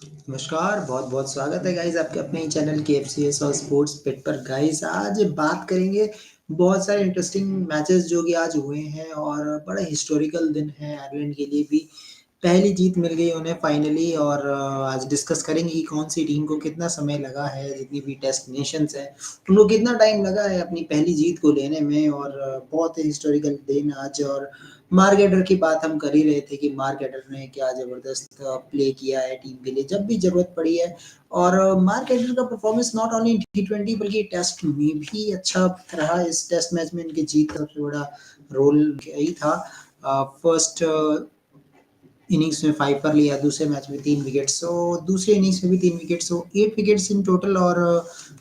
नमस्कार, बहुत-बहुत स्वागत है गाइस आपके अपने ही चैनल KFCS और स्पोर्ट्स पेट पर। गाइस आज बात करेंगे बहुत सारे इंटरेस्टिंग मैचेस जो कि आज हुए हैं और बड़ा हिस्टोरिकल दिन है आयरलैंड के लिए भी। पहली जीत मिल गई उन्हें फाइनली और आज डिस्कस करेंगे कि कौन-सी टीम को कितना समय लगा है, जितनी भी टेस्ट नेशंस हैं, उनको कितना टाइम लगा है अपनी पहली जीत को लेने में और बहुत ही हिस्टोरिकल दिन आज। और मार्क एडर की बात हम कर ही रहे थे कि मार्क एडर ने क्या ज़बरदस्त प्ले किया है टीम के लिए जब भी ज़रूरत पड़ी है। और मार्क एडर का परफॉर्मेंस नॉट ओनली इन टी20 बल्कि टेस्ट में भी अच्छा रहा। इस टेस्ट मैच में इनकी जीत का सबसे बड़ा रोल यही था। फर्स्ट इनिंग्स में 5 पर लिया, दूसरे मैच में 3 विकेट्स, तो दूसरे इनिंग्स में भी 3 विकेट्स, तो 8 विकेट्स इन टोटल और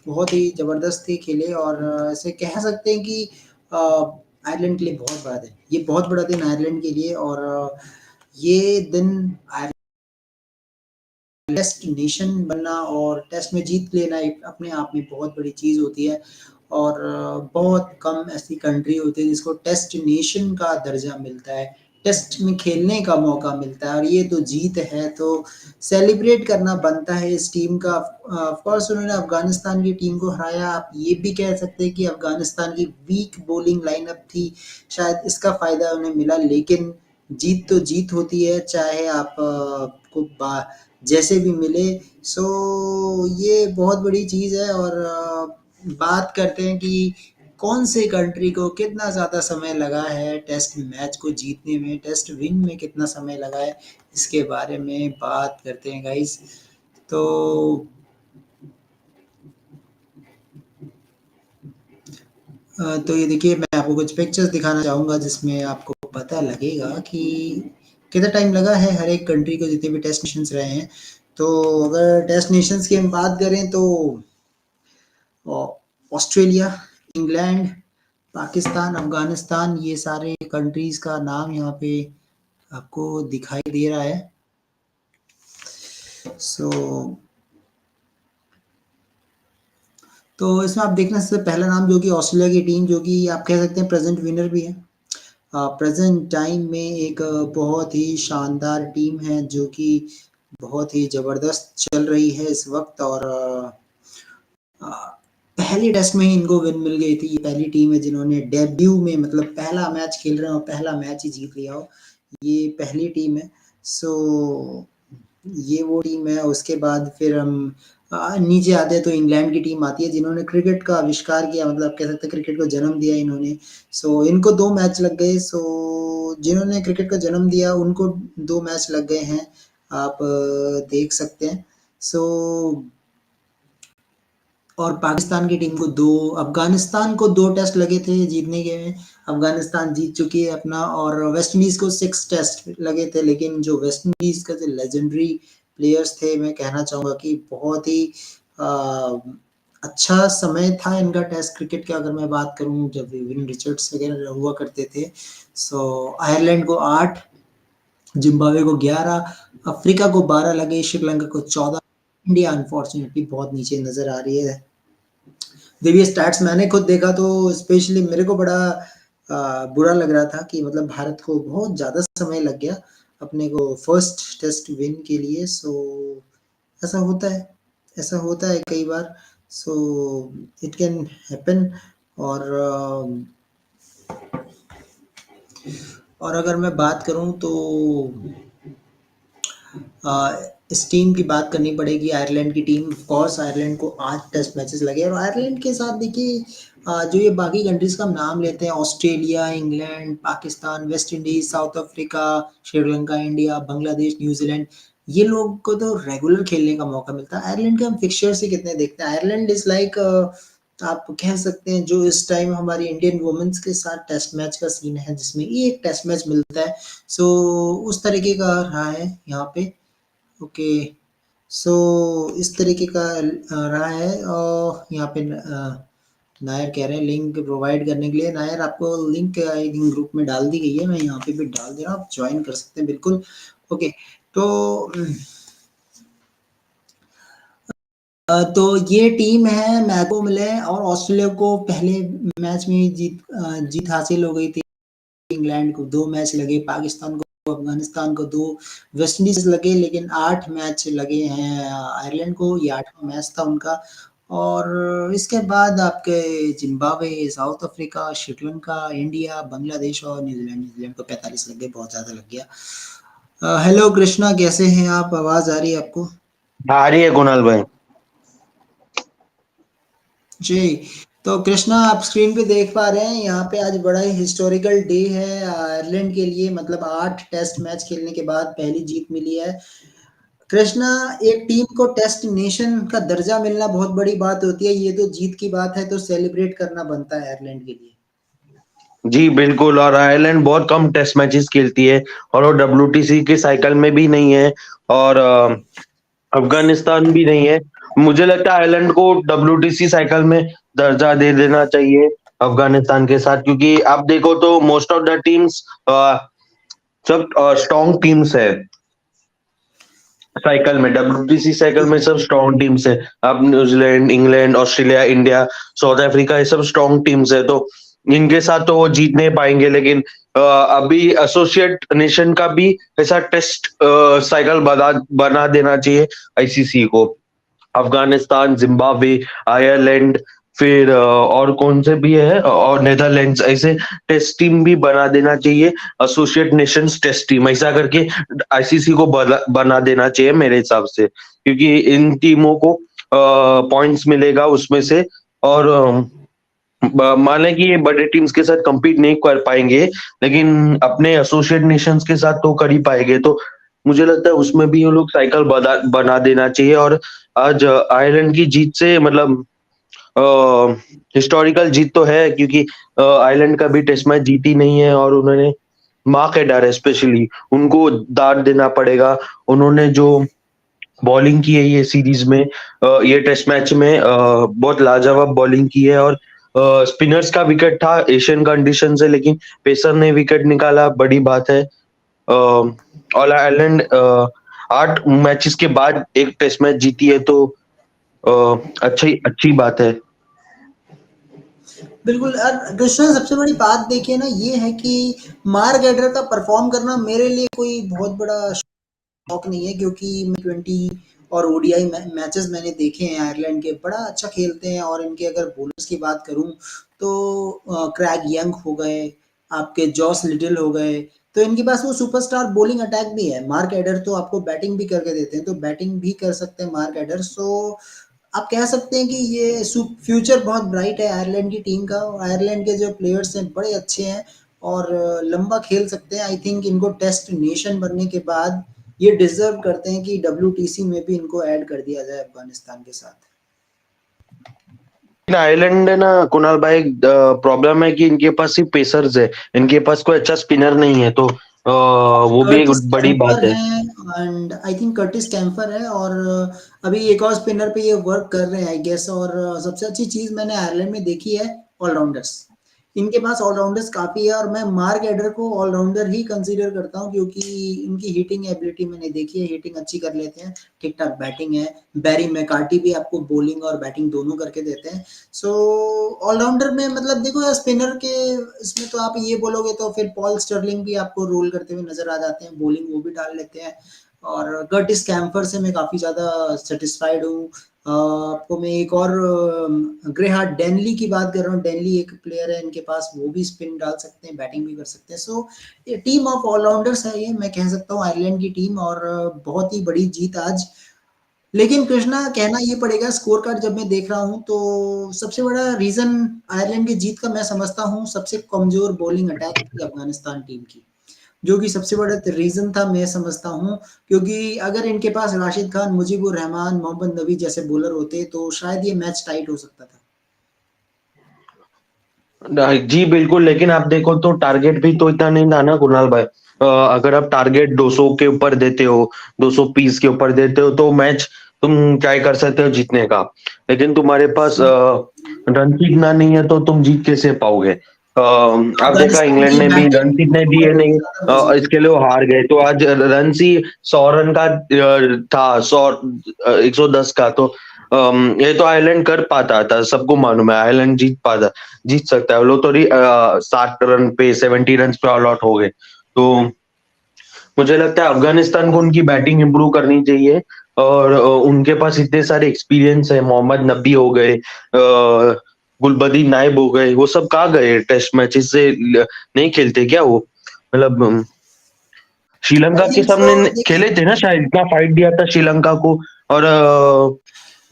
बहुत ही ज़बरदस्त ही खेले। और ऐसे कह सकते हैं कि आयरलैंड के लिए बहुत बड़ा दिन, ये बहुत बड़ा दिन आयरलैंड के लिए। और ये दिन आयरलैंड टेस्ट नेशन बनना और टेस्ट में जीत लेना एक अपने आप में बहुत बड़ी चीज़ होती है। और बहुत कम ऐसी कंट्री होती है जिसको टेस्ट नेशन का दर्जा मिलता है, टेस्ट में खेलने का मौका मिलता है और ये तो जीत है, तो सेलिब्रेट करना बनता है इस टीम का। ऑफ कोर्स उन्होंने अफ़गानिस्तान की टीम को हराया। आप ये भी कह सकते हैं कि अफ़गानिस्तान की वीक बॉलिंग लाइनअप थी, शायद इसका फ़ायदा उन्हें मिला, लेकिन जीत तो जीत होती है, चाहे आप को बा जैसे भी मिले। सो ये बहुत बड़ी चीज़ है। और बात करते हैं कि कौन से कंट्री को कितना ज़्यादा समय लगा है टेस्ट मैच को जीतने में, टेस्ट विन में कितना समय लगा है, इसके बारे में बात करते हैं गाइस। तो ये देखिए, मैं आपको कुछ पिक्चर्स दिखाना चाहूँगा जिसमें आपको पता लगेगा कि कितना टाइम लगा है हर एक कंट्री को जितने भी टेस्ट नेशंस रहे हैं। तो अगर टेस्ट नेशंस की हम बात करें तो ऑस्ट्रेलिया, इंग्लैंड, पाकिस्तान, अफ़गानिस्तान, ये सारे कंट्रीज़ का नाम यहाँ पे आपको दिखाई दे रहा है। सो तो इसमें आप देखना, सबसे पहला नाम जो कि ऑस्ट्रेलिया की टीम, जो कि आप कह सकते हैं प्रेज़ेंट विनर भी है। प्रेज़ेंट टाइम में एक बहुत ही शानदार टीम है जो कि बहुत ही ज़बरदस्त चल रही है इस वक़्त। और अ, पहली टेस्ट में ही इनको विन मिल गई थी। ये पहली टीम है जिन्होंने डेब्यू में, मतलब पहला मैच खेल रहे हो, पहला मैच ही जीत लिया हो, ये पहली टीम है। सो ये वो टीम है। उसके बाद फिर हम नीचे आते हैं तो इंग्लैंड की टीम आती है जिन्होंने क्रिकेट का आविष्कार किया, मतलब कह सकते हैं क्रिकेट को जन्म दिया इन्होंने। सो इनको 2 मैच लग गए। सो जिन्होंने क्रिकेट को जन्म दिया उनको 2 मैच लग गए हैं, आप देख सकते हैं। सो और पाकिस्तान की टीम को 2, अफ़गानिस्तान को 2 टेस्ट लगे थे जीतने के में, अफ़गानिस्तान जीत चुकी है अपना। और वेस्ट इंडीज़ को 6 टेस्ट लगे थे, लेकिन जो वेस्ट इंडीज़ का जो लेजेंडरी प्लेयर्स थे, मैं कहना चाहूँगा कि बहुत ही अ, अच्छा समय था इनका टेस्ट क्रिकेट का। अगर मैं बात करूँ जब विवियन रिचर्ड्स वगैरह हुआ करते थे। सो आयरलैंड को 8, जिम्बाब्वे को 11, अफ्रीका को 12 लगे, श्रीलंका को 14, इंडिया अनफॉर्चुनेटली बहुत नीचे नज़र आ रही है। जब ये स्टैट्स मैंने खुद देखा तो स्पेशली मेरे को बड़ा बुरा लग रहा था कि मतलब भारत को बहुत ज़्यादा समय लग गया अपने को फर्स्ट टेस्ट विन के लिए। सो ऐसा होता है, ऐसा होता है कई बार। So it can happen. और अगर मैं बात करूँ तो इस टीम की बात करनी पड़ेगी, आयरलैंड की टीम। ऑफ कोर्स आयरलैंड को 8 टेस्ट मैचेस लगे और आयरलैंड के साथ देखिए जो ये बाकी कंट्रीज़ का हम नाम लेते हैं, Australia, England, Pakistan, West Indies, south Africa, Sri Lanka, India, Bangladesh, New Zealand, ये लोग को तो रेगुलर खेलने का मौका मिलता है। आयरलैंड के हम फिक्सचर्स ही कितने देखते हैं। आयरलैंड इज़ लाइक आप कह सकते हैं जो इस टाइम हमारी इंडियन वुमेन्स के साथ टेस्ट मैच का सीन है, जिसमें एक टेस्ट मैच मिलता है। सो उस तरीके का रहा है यहाँ पे। ओके। सो इस तरीके का रहा है। और यहाँ पे नायर कह रहे हैं लिंक प्रोवाइड करने के लिए। नायर, आपको लिंक आई थिंक ग्रुप में डाल दी गई है, मैं यहाँ पे भी डाल दे रहा हूँ, आप ज्वाइन कर सकते हैं बिल्कुल। ओके। तो तो ये टीम है, मैच को मिले और ऑस्ट्रेलिया को पहले मैच में जीत हासिल हो गई थी। इंग्लैंड को 2 मैच लगे, पाकिस्तान को अफ़गानिस्तान को 2 वेस्ट इंडीज़ लगे, लेकिन 8 मैच लगे हैं आयरलैंड को, ये 8वाँ मैच था उनका। और इसके बाद आपके Zimbabwe, south Africa, Sri Lanka, India, Bangladesh और न्यूज़ीलैंड। न्यूज़ीलैंड को 45 लग गए, बहुत ज़्यादा लग गया। हेलो कृष्णा, कैसे हैं आप? आवाज़ आ रही है आपको? आ रही है कुणाल भाई। जी, तो कृष्णा आप स्क्रीन पे देख पा रहे हैं, यहाँ पे आज बड़ा ही हिस्टोरिकल डे है आयरलैंड के लिए, मतलब 8 टेस्ट मैच खेलने के बाद पहली जीत मिली है। कृष्णा, एक टीम को टेस्ट नेशन का दर्जा मिलना बहुत बड़ी बात होती है, ये तो जीत की बात है, तो सेलिब्रेट करना बनता है आयरलैंड के लिए। जी बिल्कुल, और आयरलैंड बहुत कम टेस्ट मैचेस खेलती है और वो डब्ल्यूटीसी के साइकिल में भी नहीं है, और अफगानिस्तान भी नहीं है। मुझे लगता है आयरलैंड को डब्ल्यूटीसी साइकिल में दर्जा दे देना चाहिए अफगानिस्तान के साथ, क्योंकि आप देखो तो मोस्ट ऑफ द टीम्स सब स्ट्रॉन्ग टीम्स है साइकिल में। डब्ल्यूटीसी साइकिल में सब स्ट्रॉन्ग टीम्स है। अब New Zealand, England, Australia, India, south Africa, ये सब स्ट्रॉन्ग टीम्स है, तो इनके साथ तो वो जीत नहीं पाएंगे। लेकिन अभी एसोसिएट नेशन का भी ऐसा टेस्ट साइकिल बना देना चाहिए आईसीसी को। अफगानिस्तान, जिम्बाब्वे, आयरलैंड, फिर और कौन से भी है, और नेदरलैंड्स, ऐसे टेस्ट टीम भी बना देना चाहिए। एसोसिएट नेशंस टेस्ट टीम ऐसा करके आईसीसी को बना देना चाहिए मेरे हिसाब से, क्योंकि इन टीमों को पॉइंट्स मिलेगा उसमें से। और माने कि ये बड़े टीम्स के साथ compete नहीं कर पाएंगे, लेकिन अपने एसोसिएट नेशंस के साथ तो कर ही पाएंगे। तो मुझे लगता है उसमें भी ये लोग साइकिल बना देना चाहिए। और आज आयरलैंड की जीत से मतलब हिस्टोरिकल जीत तो है, क्योंकि आयरलैंड का भी टेस्ट मैच जीती नहीं है, और उन्होंने माँ के डर है, स्पेशली उनको दाद देना पड़ेगा। उन्होंने जो बॉलिंग की है ये सीरीज में, ये टेस्ट मैच में बहुत लाजवाब बॉलिंग की है। और स्पिनर्स का विकेट था एशियन कंडीशन से, लेकिन पेसर ने विकेट निकाला, बड़ी बात है। ऑल आयरलैंड 8 मैचेस के बाद एक टेस्ट मैच जीती है, तो अच्छी अच्छी बात है। बिल्कुल। कृष्णा, सबसे बड़ी बात देखिए ना, ये है कि मार्क एडर का परफॉर्म करना मेरे लिए कोई बहुत बड़ा शौक नहीं है, क्योंकि मैं 20 और ओडीआई मैचेस मैंने देखे हैं आयरलैंड के, बड़ा अच्छा खेलते हैं। और इनके अगर बॉलर्स की बात करूं तो क्रैग यंग हो गए, आपके जॉस लिटिल हो गए, तो इनके पास वो सुपरस्टार बॉलिंग अटैक भी है। मार्क एडर तो आपको बैटिंग भी करके देते हैं, तो बैटिंग भी कर सकते हैं मार्क एडर। सो आप कह सकते हैं कि ये फ्यूचर बहुत ब्राइट है आयरलैंड की टीम का, और आयरलैंड के जो प्लेयर्स हैं बड़े अच्छे हैं और लंबा खेल सकते हैं। आई थिंक इनको टेस्ट नेशन बनने के बाद ये डिजर्व करते हैं कि डब्ल्यूटीसी में भी इनको ऐड कर दिया जाए अफगानिस्तान के साथ। आयरलैंड है ना कुणाल भाई, प्रॉब्लम है कि इनके पास सिर्फ पेसर्स है, इनके पास कोई अच्छा स्पिनर नहीं है, तो वो भी एक कर्टिस बड़ी कैम्पर बात है। है, and I think Curtis camper है, और अभी एक और स्पिनर पे ये वर्क कर रहे हैं आई गेस। और सबसे अच्छी चीज मैंने आयरलैंड में देखी है ऑलराउंडर्स। इनके पास ऑलराउंडर्स काफी है, और मैं मार्क एडर को ऑलराउंडर ही कंसीडर करता हूँ, क्योंकि इनकी हिटिंग एबिलिटी मैंने देखी है, हिटिंग अच्छी कर लेते हैं, ठीक ठाक बैटिंग है। बैरी मैकार्टी भी आपको बॉलिंग और बैटिंग दोनों करके देते हैं। सो ऑलराउंडर में मतलब देखो यार, स्पिनर के इसमें तो आप ये बोलोगे तो फिर पॉल स्टर्लिंग भी आपको रोल करते हुए नजर आ जाते हैं, बॉलिंग वो भी डाल लेते हैं। और कर्टिस कैम्पर से मैं काफी ज्यादा सेटिस्फाइड हूँ। आपको मैं एक और ग्रेहार्ड डेनली की बात कर रहा हूँ। डेनली एक प्लेयर है इनके पास, वो भी स्पिन डाल सकते हैं, बैटिंग भी कर सकते हैं। सो ये टीम ऑफ ऑलराउंडर्स है, ये मैं कह सकता हूँ आयरलैंड की टीम, और बहुत ही बड़ी जीत आज। लेकिन कृष्णा, कहना ये पड़ेगा, स्कोर कार्ड जब मैं देख रहा हूँ तो सबसे बड़ा रीजन आयरलैंड की जीत का मैं समझता हूँ सबसे कमजोर बॉलिंग अटैक थी अफगानिस्तान टीम की, जो कि सबसे बड़ा रीजन था मैं समझता हूँ। क्योंकि अगर इनके पास राशिद खान, मुजीबुर रहमान, मोहम्मद नबी जैसे बॉलर होते तो शायद ये मैच टाइट हो सकता था। जी बिल्कुल, लेकिन आप देखो तो टारगेट भी तो इतना नहीं था ना कुणाल भाई। अगर आप टारगेट 200 के ऊपर देते हो, 200 पीस के ऊपर देते हो, तो मैच तुम ट्राई कर सकते हो जीतने का। लेकिन तुम्हारे पास रन सीखना नहीं है, तो तुम जीत कैसे पाओगे? आप देखा अफगानिस्तान इंग्लैंड की ने भी रन बैटिंग सीख नहीं दिए, बहुत नहीं ज्यादा मजबूत इसके लिए वो हार गए। तो आज रन सी 100 रन का था, 110 का, तो ये तो आयरलैंड कर पाता था, सबको मालूम है आयरलैंड जीत सकता है। वो लोग तो 60 रन पे, 70 रन पे ऑल आउट हो गए। तो मुझे लगता है अफगानिस्तान को उनकी बैटिंग इंप्रूव करनी चाहिए और उनके पास इतने सारे एक्सपीरियंस है, मोहम्मद नबी हो गए, गुलबदी नायब हो गए, वो सब कहाँ गए टेस्ट मैचेस से नहीं खेलते क्या वो? मतलब श्रीलंका आई के थिंक सो सामने देखिए, खेले थे ना शायद, इतना फाइट दिया था श्रीलंका को। और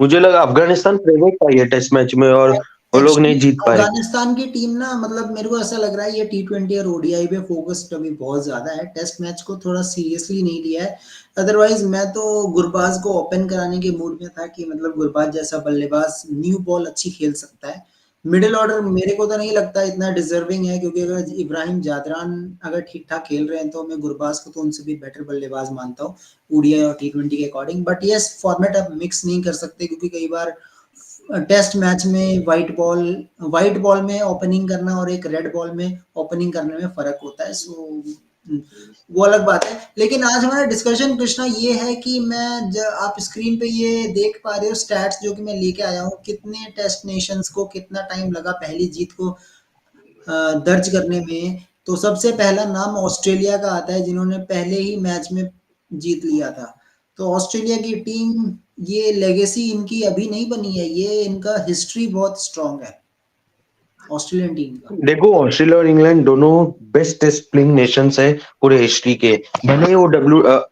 मुझे लगा अफगानिस्तान फेवरेट था ये टेस्ट मैच में और वो लोग नहीं एक्चुअली जीत पाए। अफगानिस्तान की टीम ना, मतलब मेरे को ऐसा लग रहा है ये T20 और ओडीआई पे फोकस्ड अभी बहुत ज्यादा है, टेस्ट मैच को थोड़ा सीरियसली नहीं लिया है। अदरवाइज मैं तो गुरबाज को ओपन कराने के मूड में था कि मतलब गुरबाज जैसा बल्लेबाज न्यू बॉल अच्छी खेल सकता है। मिडिल ऑर्डर मेरे को तो नहीं लगता इतना डिजर्विंग है, क्योंकि अगर इब्राहिम जादरान अगर ठीक ठाक खेल रहे हैं तो मैं गुरबाज को तो उनसे भी बेटर बल्लेबाज मानता हूँ ओडीआई और T20 के अकॉर्डिंग। बट यस, फॉर्मेट अब मिक्स नहीं कर सकते, क्योंकि कई बार टेस्ट मैच में व्हाइट बॉल में ओपनिंग करना और एक रेड बॉल में ओपनिंग करने में फर्क होता है। सो वो अलग बात है। लेकिन आज हमारा डिस्कशन कृष्णा ये है कि आप स्क्रीन पे ये देख पा रहे हो स्टैट्स जो कि मैं लेके आया हूँ, कितने टेस्ट नेशंस को कितना टाइम लगा पहली जीत को दर्ज करने में। तो सबसे पहला नाम ऑस्ट्रेलिया का आता है, जिन्होंने पहले ही मैच में जीत लिया था। तो ऑस्ट्रेलिया की टीम, ये लेगेसी इनकी अभी नहीं बनी है, ये इनका हिस्ट्री बहुत स्ट्रांग है ऑस्ट्रेलियन टीम का। देखो ऑस्ट्रेलिया और इंग्लैंड दोनों बेस्ट टेस्ट प्लेइंग नेशंस है पूरे हिस्ट्री के। भले ही वो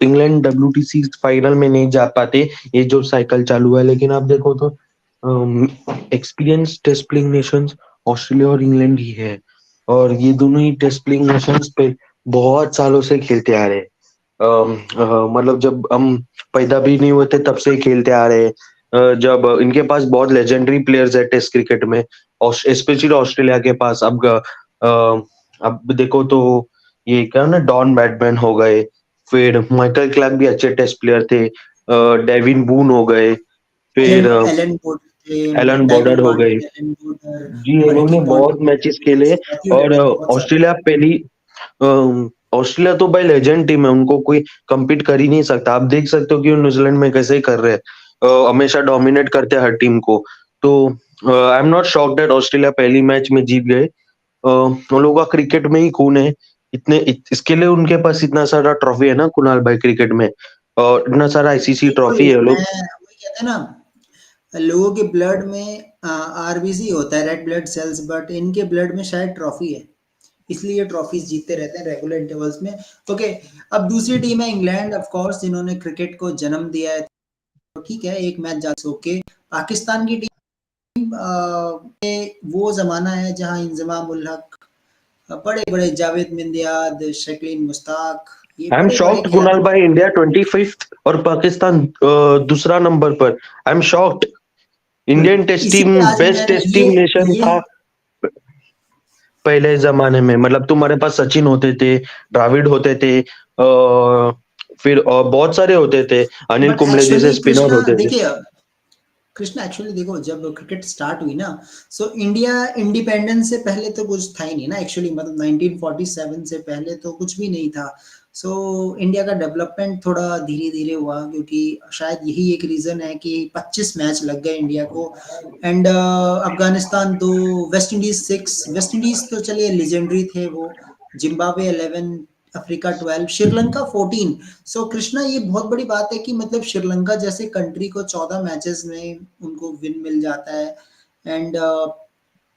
इंग्लैंड WTC फाइनल में नहीं जा पाते, ये जो साइकिल चालू है, लेकिन आप देखो तो experience test playing nations Australia और इंग्लैंड ही है। और ये दोनों ही टेस्ट प्लेइंग नेशंस पे बहुत सालों से खेलते आ रहे हैं। मतलब जब हम पैदा भी नहीं हुए थे तब से ही खेलते आ रहे हैं। जब इनके पास बहुत लेजेंडरी प्लेयर्स है टेस्ट क्रिकेट में, स्पेशली ऑस्ट्रेलिया के पास। अब देखो तो ये क्या ना, डॉन बैटमैन हो गए, फिर माइकल क्लार्क भी अच्छे टेस्ट प्लेयर थे, डेविन बून हो गए, फिर एलन एलन बॉर्डर थे, एलन डेविड बॉर्डर हो गए। वार्नर, एलन बॉर्डर, जी इन्होंने रिकी बहुत पॉन्टिंग, मैचेस खेले। मैथ्यू और हेडन, बहुत सारे। ऑस्ट्रेलिया पहली ऑस्ट्रेलिया तो भाई लेजेंड टीम है, उनको कोई कम्पीट कर ही नहीं सकता। आप देख सकते हो कि वो न्यूजीलैंड में कैसे कर रहे हैं, हमेशा डोमिनेट करते हैं हर टीम को। तो I am not shocked that Australia पहली मैच में जीत गए। उन लोगों का क्रिकेट में ही खून है, इसके लिए उनके पास इतना सारा ट्रॉफी है ना कुणाल भाई क्रिकेट में, और इतना सारा आईसीसी बिल्कुल, ट्रॉफी है मैं लोग। वही कहते हैं ना, लोगों के ब्लड में आरबीसी होता है, रेड ब्लड सेल्स, बट इनके ब्लड में शायद ट्रॉफी है, इसलिए ये ट्रॉफीज जीतते रहते हैं रेगुलर इंटरवल्स में। ओके, अब दूसरी टीम है इंग्लैंड, ऑफ कोर्स, जिन्होंने क्रिकेट को जन्म दिया है। तो ठीक है, एक मैच जा ओके। पाकिस्तान की टीम, ये वो जमाना है जहां इंजमाम उल हक, बड़े बड़े जावेद मिंदियाद, शकील मुश्ताक, ये आई एम बड़े बड़े शॉक्ड कुणाल खिलाड़ी। भाई, इंडिया 25th और पाकिस्तान दूसरा नंबर पर। I am shocked. Indian test team इसीलिए आज बेस्ट मैंने टेस्ट टीम नेशन ये था पहले जमाने में। मतलब तुम्हारे पास सचिन होते थे, द्राविड होते थे, फिर बहुत सारे होते थे, अनिल बट कुंबले जैसे एक्चुअली स्पिनर कृष्णा होते थे। देखिए, कृष्णा एक्चुअली देखो, जब क्रिकेट स्टार्ट हुई ना, सो इंडिया इंडिपेंडेंस से पहले तो कुछ था ही नहीं ना एक्चुअली, मतलब 1947 से पहले तो कुछ भी नहीं था। सो इंडिया का डेवलपमेंट थोड़ा धीरे धीरे हुआ, क्योंकि शायद यही एक रीजन है कि 25 मैच लग गए इंडिया को। And Afghanistan 2, West Indies 6, West Indies तो चलिए लेजेंडरी थे वो, जिम्बाब्वे 11, अफ्रीका 12, श्रीलंका 14। सो कृष्णा, ये बहुत बड़ी बात है कि मतलब श्रीलंका जैसे कंट्री को 14 मैचेस में उनको विन मिल जाता है, एंड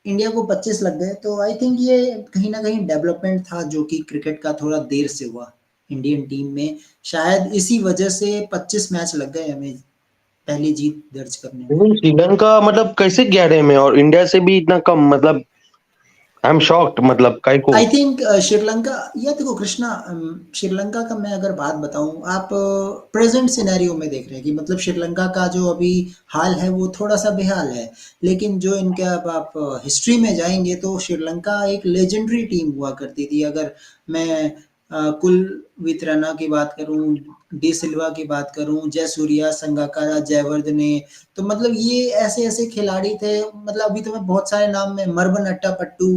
इंडिया को 25 लग गए। तो आई थिंक ये कहीं ना कहीं डेवलपमेंट था जो कि क्रिकेट का थोड़ा देर से हुआ इंडियन टीम में, शायद इसी वजह से 25 मैच लग गए हमें पहली जीत दर्ज करने में। लेकिन श्रीलंका मतलब कैसे 11 में और इंडिया से भी इतना कम? मतलब आई एम शॉक्ड, मतलब काय को। आई थिंक श्रीलंका, या देखो कृष्णा, श्रीलंका का मैं अगर बात बताऊं, आप प्रेजेंट सिनेरियो में देख रहे हैं कि मतलब श्रीलंका का जो अभी हाल है वो थोड़ा सा बेहाल है। लेकिन जो इनके, अब आप हिस्ट्री में जाएंगे तो श्रीलंका एक लेजेंडरी टीम हुआ करती थी। अगर मैं कुल वितरना की बात करूं, डी सिल्वा की बात करूं, जयसूर्या, संगाकारा, जयवर्धने, तो मतलब ये ऐसे ऐसे खिलाड़ी थे। मतलब अभी तो मैं बहुत सारे नाम में, मरबन अट्टापट्टू,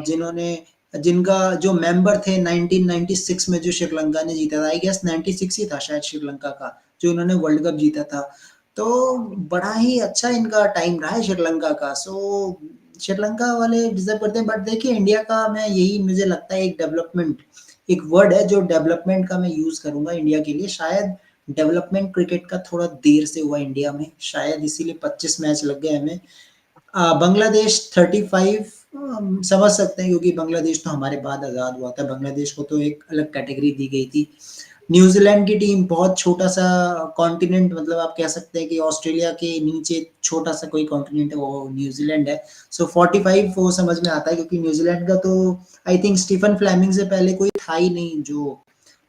जिन्होंने, जिनका जो मेंबर थे 1996 में जो श्रीलंका ने जीता था, आई गेस 96 ही था शायद श्रीलंका का, जो उन्होंने वर्ल्ड कप जीता था। तो बड़ा ही अच्छा इनका टाइम रहा है श्रीलंका का। सो श्रीलंका वाले डिजर्व करते हैं। बट देखिए इंडिया का, मैं यही मुझे लगता है एक डेवलपमेंट एक वर्ड है जो डेवलपमेंट का मैं यूज़ करूँगा इंडिया के लिए। शायद डेवलपमेंट क्रिकेट का थोड़ा देर से हुआ इंडिया में, शायद इसीलिए 25 मैच लग गए हमें। बांग्लादेश 35 समझ सकते हैं, क्योंकि बांग्लादेश तो हमारे बाद आज़ाद हुआ था। बांग्लादेश को तो एक अलग कैटेगरी दी गई थी। न्यूजीलैंड की टीम बहुत छोटा सा कॉन्टिनेंट, मतलब आप कह सकते हैं कि ऑस्ट्रेलिया के नीचे छोटा सा कोई कॉन्टिनेंट है, वो न्यूजीलैंड है। सो 45 वो समझ में आता है, क्योंकि न्यूजीलैंड का तो आई थिंक स्टीफन फ्लेमिंग से पहले कोई था ही नहीं जो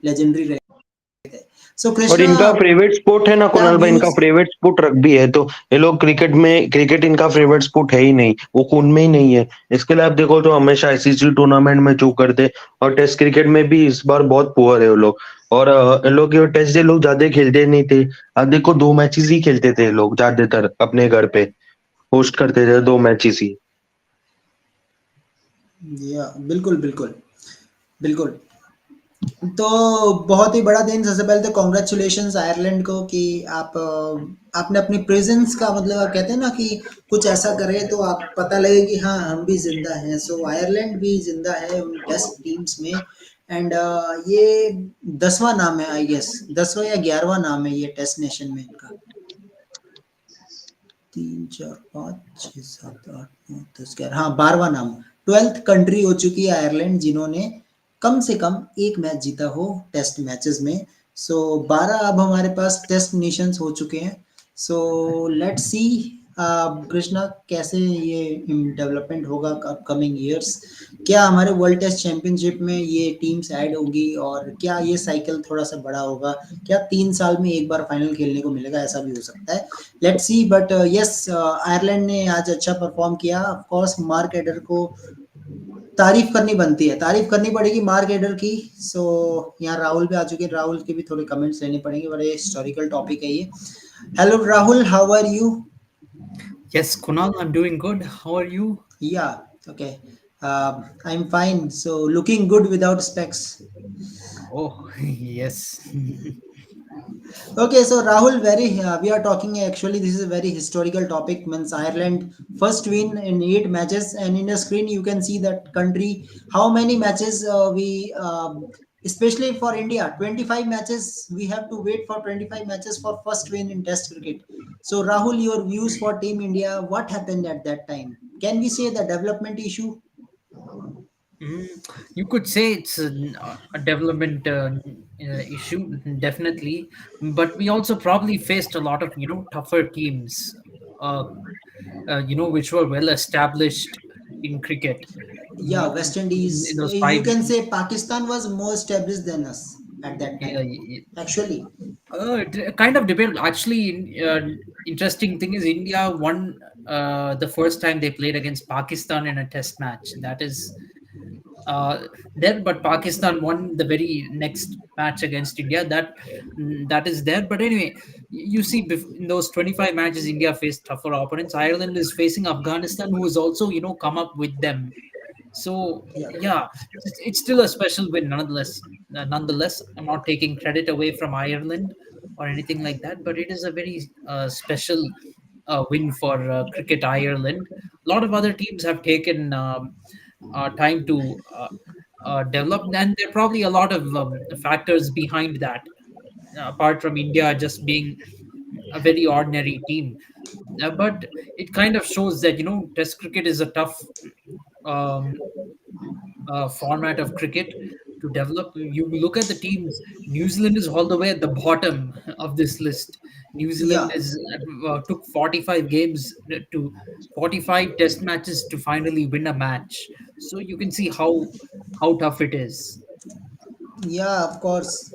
लेजेंडरी रहे थे। सो और कृष्णा, इनका फेवरेट स्पोर्ट है ना क्या कुणाल भाई, इनका व्यूज? फेवरेट स्पोर्ट रग्बी है। तो ये लोग क्रिकेट इनका फेवरेट स्पोर्ट है ही नहीं, वो खून में ही नहीं है। इसके लिए आप देखो तो हमेशा आईसीसी टूर्नामेंट में चूक करते, और टेस्ट क्रिकेट में भी इस बार बहुत पुअर है वो लोग। और इन लोग ये टेस्ट डे लोग ज्यादा खेलते नहीं थे। आप देखो 2 मैचेस ही खेलते थे ये लोग ज्यादातर, अपने घर पे होस्ट करते थे 2 मैचेस ही। या बिल्कुल बिल्कुल बिल्कुल। तो बहुत ही बड़ा दिन। सबसे पहले तो कॉन्ग्रेचुलेशंस आयरलैंड को कि आप आपने अपनी प्रेजेंस का, मतलब आप कहते हैं ना कि कुछ ऐसा करें तो आप पता लगे कि हाँ हम भी जिंदा हैं। सो आयरलैंड भी जिंदा है उन टेस्ट टीम्स में। एंड ये 10वां नाम है आई गेस, 10वां या 11वां नाम है ये टेस्ट नेशन में इनका। 3 4 5 6 7 8 9 10 11, हाँ 12वां नाम। 12th कंट्री हो चुकी है आयरलैंड जिन्होंने कम से कम एक मैच जीता हो टेस्ट मैचेस में। सो 12 अब हमारे पास टेस्ट नेशंस हो चुके हैं। सो लेट्स सी कृष्णा, कैसे ये डेवलपमेंट होगा अपकमिंग ईयर्स। क्या हमारे वर्ल्ड टेस्ट चैंपियनशिप में ये टीम्स ऐड होंगी, और क्या ये साइकिल थोड़ा सा बड़ा होगा? क्या 3 साल में एक बार फाइनल खेलने को मिलेगा? ऐसा भी हो सकता है। Let's see. But yes, Ireland ने आज अच्छा परफॉर्म किया। ऑफ कोर्स मार्क एडर को तारीफ करनी बनती है, तारीफ करनी पड़ेगी मार्क एडर की। सो यहाँ राहुल भी आ चुके हैं, राहुल के भी थोड़े कमेंट्स लेने पड़ेंगे, बड़े हिस्टोरिकल टॉपिक है ये। Hello Rahul, how are you? Yes, Kunal, I'm doing good. How are you? Yeah okay, I am fine, so looking good without specs. Oh, yes. Okay, so Rahul, very we are talking, actually this is a very historical topic. Means Ireland first win in 8 matches, and in a screen you can see that country how many matches we especially for India 25 matches. We have to wait for 25 matches for first win in Test cricket. So Rahul, your views for Team India? What happened at that time? Can we say the development issue? Mm, you could say it's a development issue, definitely. But we also probably faced a lot of, tougher teams, uh, which were well established in cricket. Yeah, West In Indies. those You five, can say Pakistan was more established than us at that uh, time. Actually, kind of debate. Actually, interesting thing is India won the first time they played against Pakistan in a test match. That is there, but Pakistan won the very next match against India. That is there. But anyway, you see, in those 25 matches, India faced tougher opponents. Ireland is facing Afghanistan, who has also come up with them. So yeah. yeah, it's still a special win nonetheless. Nonetheless, I'm not taking credit away from Ireland or anything like that, but it is a very special win for cricket Ireland. A lot of other teams have taken time to develop, and there are probably a lot of factors behind that. Apart from India just being a very ordinary team, but it kind of shows that Test cricket is a tough um, format of cricket to develop. You look at the teams. New Zealand is all the way at the bottom of this list. New Zealand Yeah, is took 45 games to 45 test matches to finally win a match. So you can see how tough it is. yeah, of course,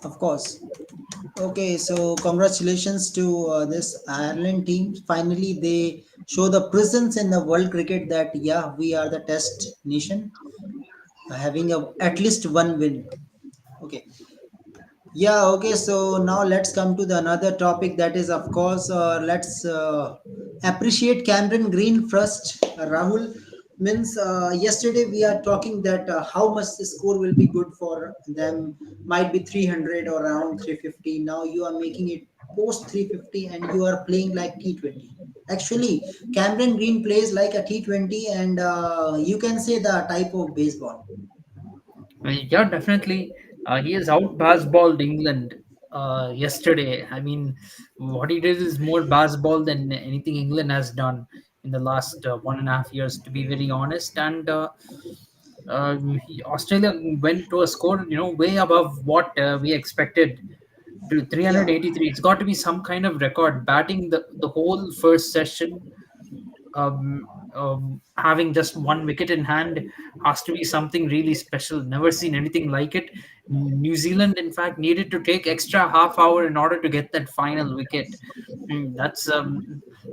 of course. Okay, so congratulations to this Ireland team. Finally, they show the presence in the world cricket that yeah, we are the test nation, having a at least one win. Okay, yeah, okay. So now let's come to the another topic, that is, of course, let's appreciate Cameron Green first. Rahul, means yesterday we are talking that how much the score will be good for them. Might be 300 or around 350. Now you are making it post 350 and you are playing like T20. Actually, Cameron Green plays like a T20, and you can say the type of baseball. Yeah, definitely. He has out baseballed England yesterday. I mean, what he did is more baseball than anything England has done in the last 1.5 years, to be very honest. And Australia went to a score, way above what we expected. To Yeah. 383. It's got to be some kind of record. Batting the whole first session, having just one wicket in hand has to be something really special. Never seen anything like it. New Zealand, in fact, needed to take extra half hour in order to get that final wicket. That's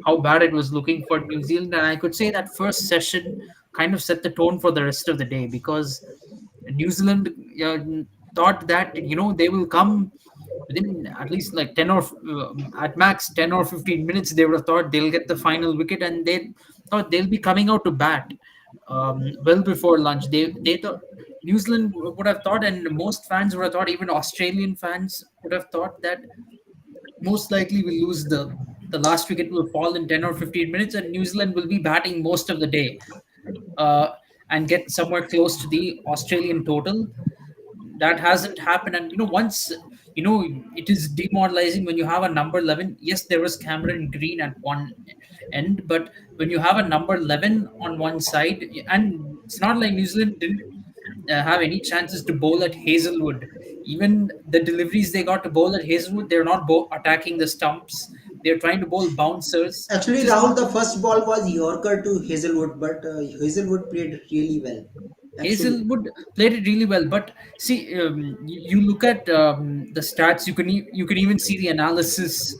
how bad it was looking for New Zealand, and I could say that first session kind of set the tone for the rest of the day, because New Zealand thought that they will come within at least like 10 or at max 10 or 15 minutes. They would have thought they'll get the final wicket, and they thought they'll be coming out to bat well before lunch. They thought New Zealand would have thought, and most fans would have thought, even Australian fans would have thought, that most likely will lose the last wicket will fall in 10 or 15 minutes, and New Zealand will be batting most of the day, uh, and get somewhere close to the Australian total. That hasn't happened. And once, it is demoralizing when you have a number 11. Yes, there was Cameron Green at one end, but when you have a number 11 on one side, and it's not like New Zealand didn't have any chances to bowl at Hazelwood. Even the deliveries they got to bowl at Hazelwood, they're not attacking the stumps. They're trying to bowl bouncers, which Actually, is Rahul, not. the first ball was Yorker to Hazelwood, but Hazelwood played really well. Actually, Hazelwood played it really well, but see, you look at the stats. You can even see the analysis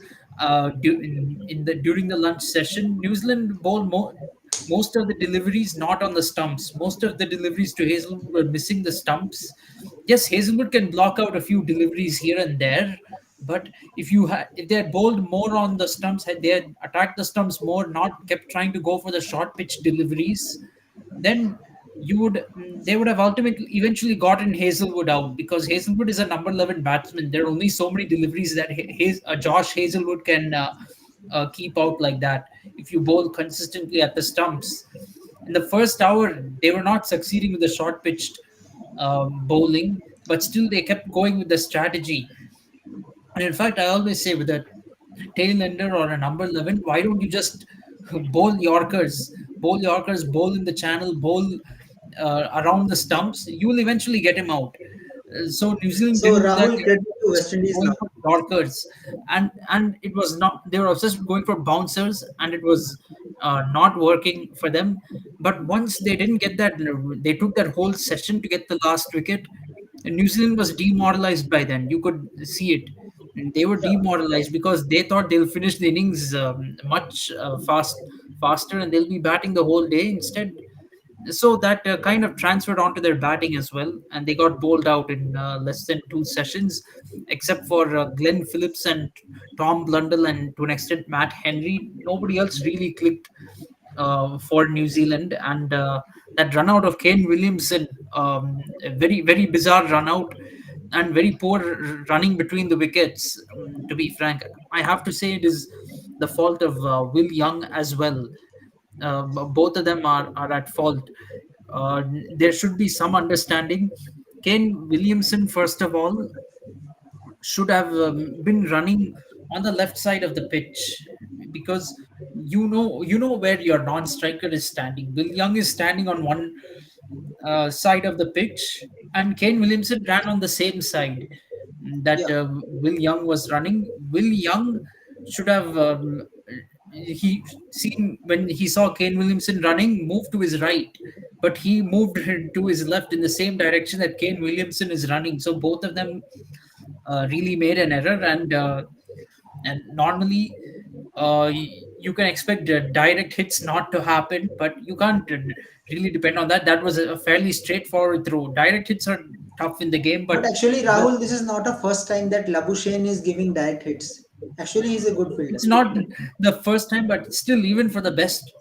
in the during the lunch session. New Zealand bowled most of the deliveries not on the stumps. Most of the deliveries to Hazelwood were missing the stumps. Yes, Hazelwood can block out a few deliveries here and there, but if they had bowled more on the stumps, had they had attacked the stumps more, not kept trying to go for the short pitch deliveries, then they would have ultimately eventually gotten Hazelwood out, because Hazelwood is a number 11 batsman. There are only so many deliveries that Josh Hazelwood can keep out like that if you bowl consistently at the stumps. In the first hour, they were not succeeding with the short pitched bowling, but still they kept going with the strategy. And in fact, I always say, with a tail ender or a number 11, why don't you just bowl Yorkers, bowl in the channel, bowl around the stumps? You will eventually get him out. So New Zealand so didn't do that. Rahul, They were credit to obsessed West with Indies going now. for Yorkers, and it was not. They were obsessed with going for bouncers, and it was not working for them. But once they didn't get that, they took that whole session to get the last wicket. And New Zealand was demoralized by then. You could see it. They were Yeah. demoralized because they thought they'll finish the innings much faster, and they'll be batting the whole day instead. So that kind of transferred onto their batting as well, and they got bowled out in less than two sessions, except for Glenn Phillips and Tom Blundell, and to an extent Matt Henry. Nobody else really clicked for New Zealand. And that run out of Kane Williamson, a very, very bizarre run out, and very poor running between the wickets. To be frank, I have to say it is the fault of Will Young as well. Both of them are at fault. Uh, there should be some understanding. Kane Williamson, first of all, should have been running on the left side of the pitch, because you know where your non-striker is standing. Will Young is standing on one side of the pitch, and Kane Williamson ran on the same side that Yeah. Will Young was running. Will Young should have he seen when he saw Kane Williamson running, moved to his right, but he moved to his left in the same direction that Kane Williamson is running. So both of them really made an error, and normally you can expect direct hits not to happen, but you can't really depend on that. That was a fairly straightforward throw. Direct hits are tough in the game, But but actually, the, Rahul, this is not a first time that Labuschagne is giving direct hits. Actually, he's a good fielder. it's not the first time, but still, even for the best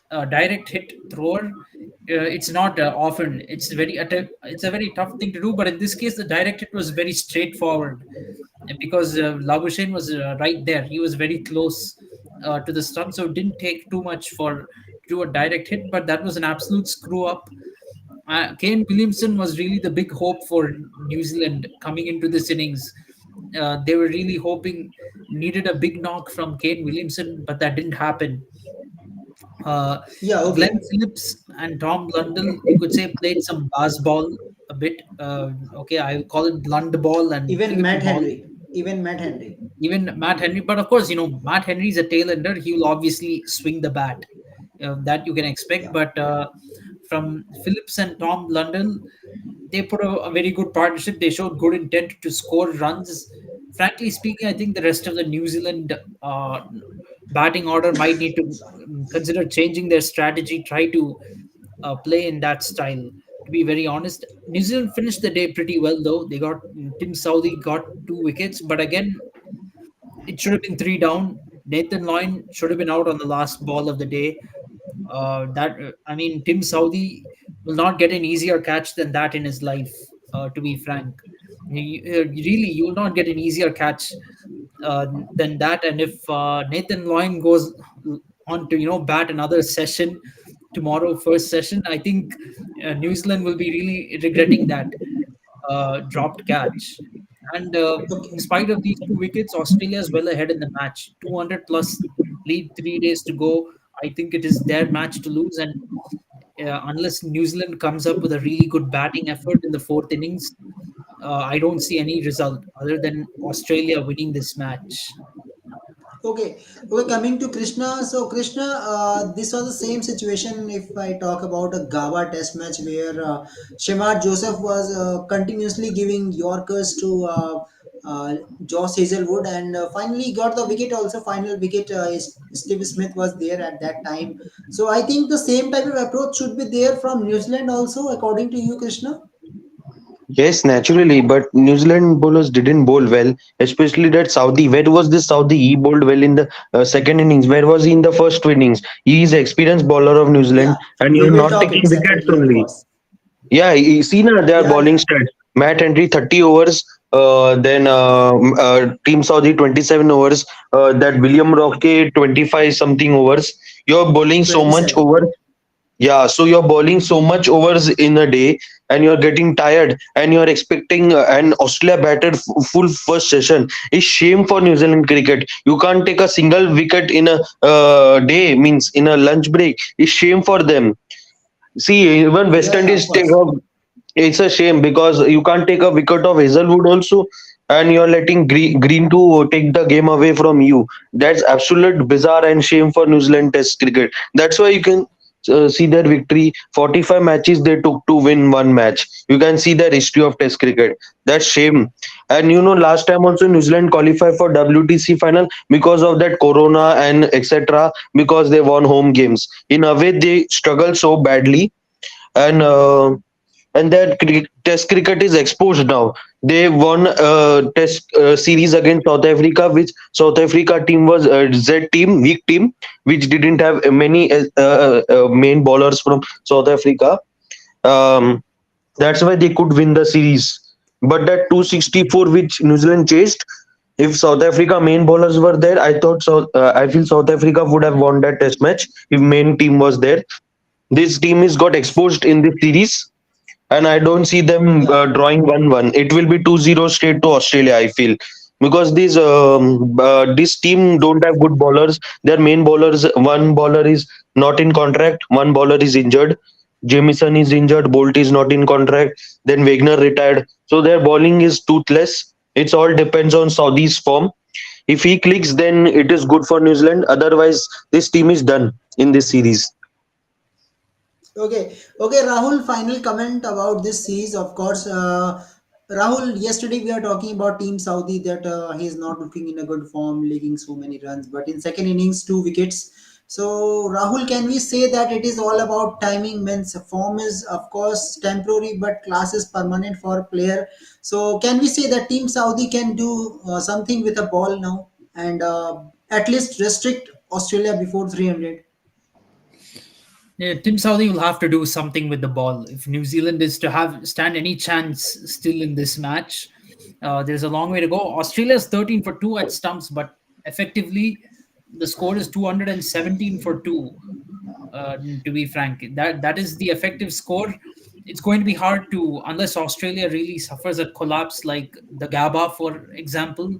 direct hit thrower, it's not often. It's a very tough thing to do. But in this case, the direct hit was very straightforward, because Labuschagne was right there. He was very close to the stump, so it didn't take too much for to do a direct hit. But that was an absolute screw up. Kane Williamson was really the big hope for New Zealand coming into this innings. They were really hoping, needed a big knock from Kane Williamson, but that didn't happen. Uh, Yeah, Glenn okay. Phillips and Tom Blundell, you could say, played some ball a bit. Okay, I will call it blunder ball and Even flick Matt ball. Henry. Even Matt Henry. Even Matt Henry, but of course, Matt Henry's a tail ender. He will obviously swing the bat. That you can expect. Yeah. But from Phillips and Tom Blundell, they put a very good partnership. They showed good intent to score runs. Frankly speaking, I think the rest of the New Zealand batting order might need to consider changing their strategy, try to play in that style. To be very honest, New Zealand finished the day pretty well, though. They got Tim Southey got 2 wickets, but again, it should have been three down. Nathan Lyon should have been out on the last ball of the day. I mean, Tim Southey will not get an easier catch than that in his life. To be frank, really, you will not get an easier catch than that. And if Nathan Lyon goes on to bat another session tomorrow, first session, I think New Zealand will be really regretting that dropped catch. And in Okay. spite of these 2 wickets, Australia is well ahead in the match. 200 plus lead, 3 days to go. I think it is their match to lose. And unless New Zealand comes up with a really good batting effort in the fourth innings, I don't see any result other than Australia winning this match. Okay, okay. Coming to Krishna, so Krishna, this was the same situation. If I talk about a Gawa Test match where Shemar Joseph was continuously giving Yorkers to Josh Hazelwood, and finally got the wicket. Also, final wicket. Steve Smith was there at that time. So I think the same type of approach should be there from New Zealand also, according to you, Krishna. Yes, naturally, but New Zealand bowlers didn't bowl well, especially that Saudi. Where was this Saudi? He bowled well in the second innings. Where was he in the first innings? He is experienced bowler of New Yeah, Zealand, and we you're will not talk taking it wickets separately, of only. course. Yeah, you see now they are Yeah, bowling stats. Matt Henry 30 overs, then Team Saudi 27 overs, that William Roque 25 something overs. You're bowling so much 27. over. Yeah, so you're bowling so much overs in a day, and you're getting tired, and you're expecting an Australia batted full first session. It's shame for New Zealand cricket. You can't take a single wicket in a day, means in a lunch break. It's shame for them. See, even West Yeah, yeah, of Indies take course. off. It's a shame because you can't take a wicket of Hazelwood also, and you're letting Green to take the game away from you. That's absolute bizarre and shame for New Zealand Test cricket. That's why you can see their victory. 45 matches they took to win one match. You can see their history of Test cricket. That's shame. And last time also New Zealand qualified for WTC final because of that Corona and etc. Because they won home games. In a way, they struggled so badly, and their test cricket is exposed now. They won a test series against South Africa, which South Africa team was a Z team, weak team, which didn't have many main bowlers from South Africa. Um, that's why they could win the series. But that 264 which New Zealand chased, if South Africa main bowlers were there, I feel South Africa would have won that test match if main team was there. This team is got exposed in this series, and I don't see them Yeah. drawing 1-1. It will be 2-0 straight to Australia, I feel, because this team don't have good bowlers. Their main bowlers, one bowler is not in contract, one bowler is injured. Jamieson is injured, Bolt is not in contract. Then Wagner retired, so their bowling is toothless. It's all depends on Saudi's form. If he clicks, then it is good for New Zealand. Otherwise, this team is done in this series. Okay, okay, Rahul, final comment about this series. Of course, Rahul, yesterday we are talking about Team Saudi that he is not looking in a good form, leaking so many runs, but in second innings, 2 wickets. So, Rahul, can we say that it is all about timing? Means form is, of course, temporary, but class is permanent for a player. So, can we say that Team Saudi can do something with a ball now and at least restrict Australia before 300? Yeah, Tim Southey will have to do something with the ball if New Zealand is to have stand any chance still in this match. There's a long way to go. Australia's 13 for 2 at stumps, but effectively the score is 217 for 2. To be frank, that is the effective score. it's going to be hard to, unless Australia really suffers a collapse like the Gabba, for example.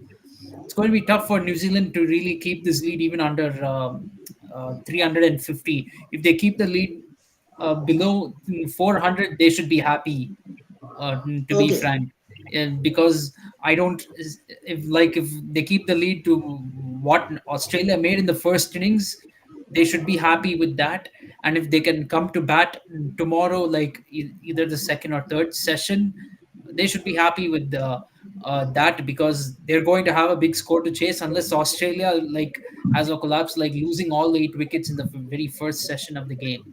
It's going to be tough for New Zealand to really keep this lead even under 350. If they keep the lead below 400, they should be happy. To be Okay, frank, and because I don't, if they keep the lead to what Australia made in the first innings, they should be happy with that. And if they can come to bat tomorrow, like either the second or third session, they should be happy with that, because they're going to have a big score to chase, unless Australia like has a collapse, like losing all 8 wickets in the very first session of the game.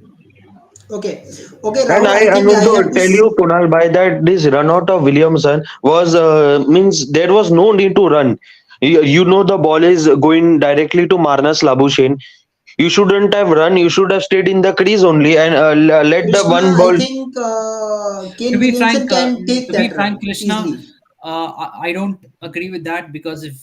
okay, okay, And Rahul. I I think want I to have to. tell you, Kunal, by that this run out of Williamson was means there was no need to run. You know the ball is going directly to Marnus Labuschagne. You shouldn't have run. You should have stayed in the crease only and let the Krishna, one I ball. think To Kane be Williamson frank, can take that run Krishna, easily. I don't agree with that, because if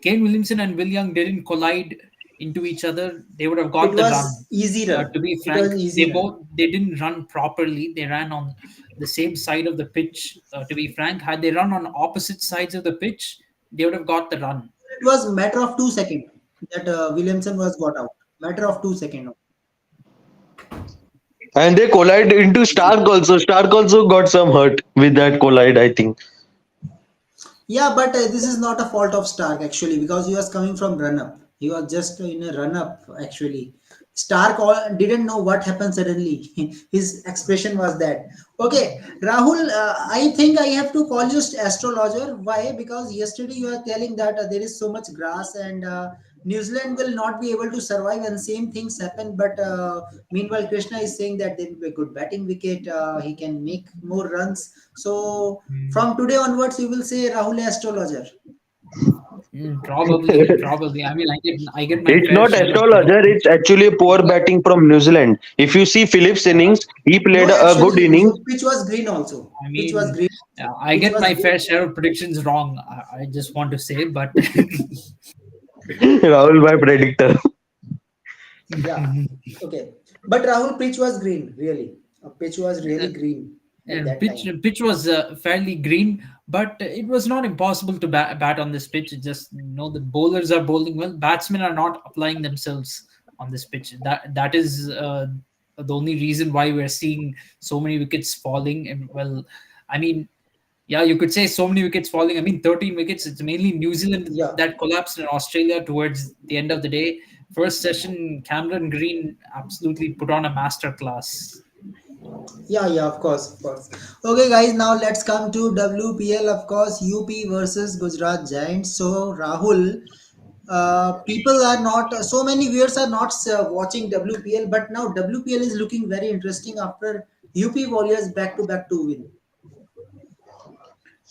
Kane Williamson and Will Young didn't collide into each other, they would have It got the was run. easy run. To be It was frank, an easy run. they didn't run properly. They ran on the same side of the pitch. To be frank, had they run on opposite sides of the pitch, they would have got the run. It was matter of 2 seconds that Williamson was got out. Matter of 2 seconds. And they collide into Easy. Stark also. Stark also got some hurt with that collide, I think. Yeah, but this is not a fault of Stark actually because he was coming from run up. He was just in a run up actually. Stark didn't know what happened suddenly. His expression was that. Okay, Rahul, I think I have to call you astrologer. Why? Because yesterday you were telling that there is so much grass and New Zealand will not be able to survive, and same things happen. But meanwhile, Krishna is saying that there will be a good batting wicket. He can make more runs. So from today onwards, you will say Rahul astrologer. Probably. I mean, I get my It's fair not share of astrologer, predictions. it's actually poor batting from New Zealand. If you see Phillips' innings, he No, played a good actually, innings. so pitch was green also. I Pitch was mean, green. I Pitch get was my green. fair share of predictions wrong. I just want to say, but Rahul by predictor. Yeah. Okay. But Rahul, pitch was green. Really, pitch was really green at and that time. pitch was fairly green, but it was not impossible to bat on this pitch. It just, the bowlers are bowling well. Batsmen are not applying themselves on this pitch. That is the only reason why we're seeing so many wickets falling. And well, I mean, yeah, you could say so many wickets falling. I mean, 13 wickets. It's mainly New Zealand Yeah. that collapsed, in Australia towards the end of the day. First session, Cameron Green absolutely put on a master class. Yeah, yeah, of course, of course. Okay, guys, now let's come to WPL. Of course, UP versus Gujarat Giants. So, Rahul, people are not, so many viewers are not watching WPL, but now WPL is looking very interesting after UP Warriors back to back to win.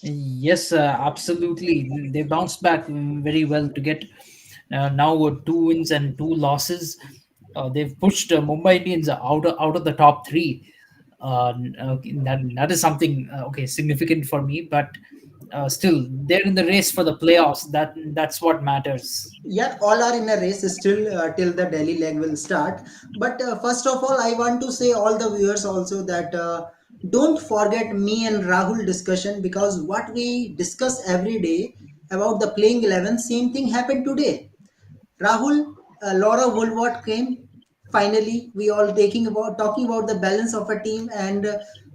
Yes, absolutely. They bounced back very well to get now 2 wins and 2 losses. They've pushed Mumbai Indians out of the top three. That is something okay, significant for me, but still they're in the race for the playoffs. That's what matters. Yeah, all are in a race still till the Delhi leg will start. But first of all, I want to say all the viewers also that don't forget me and Rahul discussion because what we discuss every day about the playing 11, same thing happened today. Rahul, Laura Woolward came. Finally, we all talking about the balance of a team, and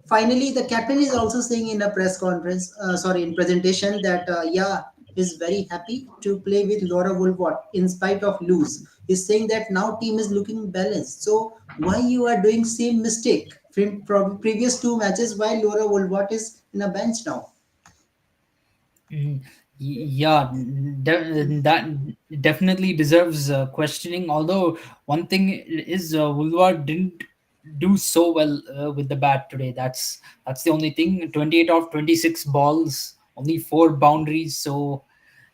finally, the captain is also saying in a press conference, sorry, in presentation that yeah, he's very happy to play with Laura Woolward in spite of lose. He's saying that now team is looking balanced. So why you are doing same mistake from previous two matches? Why Laura Woolward is in a bench now? Mm, yeah, that definitely deserves questioning. Although one thing is, Woolward didn't do so well with the bat today. That's the only thing. 28 of 26 balls, only 4 boundaries. So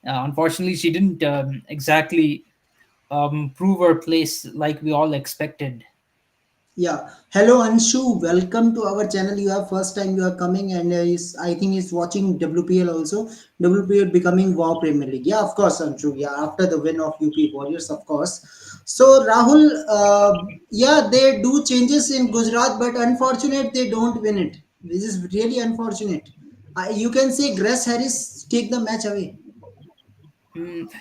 unfortunately, she didn't exactly prove her place like we all expected. Yeah. Hello, Anshu. Welcome to our channel. You are first time you are coming, and I think he's watching WPL also. WPL becoming Wow Premier League. Yeah, of course, Anshu. Yeah, after the win of UP Warriors, of course. So Rahul, yeah, they do changes in Gujarat, but unfortunate they don't win it. This is really unfortunate. You can say Grace Harris take the match away.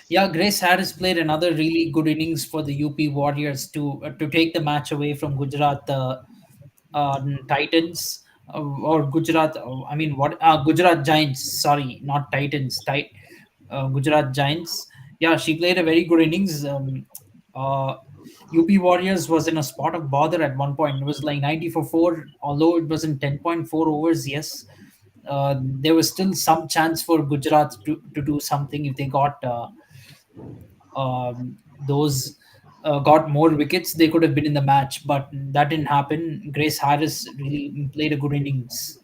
Yeah, Grace Harris played another really good innings for the UP Warriors to take the match away from Gujarat Titans or Gujarat. I mean, what Gujarat Giants? Sorry, not Titans. Gujarat Giants. Yeah, she played a very good innings. UP Warriors was in a spot of bother at one point. It was like 90 for 4, although it was in 10.4 overs. Yes, there was still some chance for Gujarat to do something if they got those got more wickets. They could have been in the match, but that didn't happen. Grace Harris really played a good innings,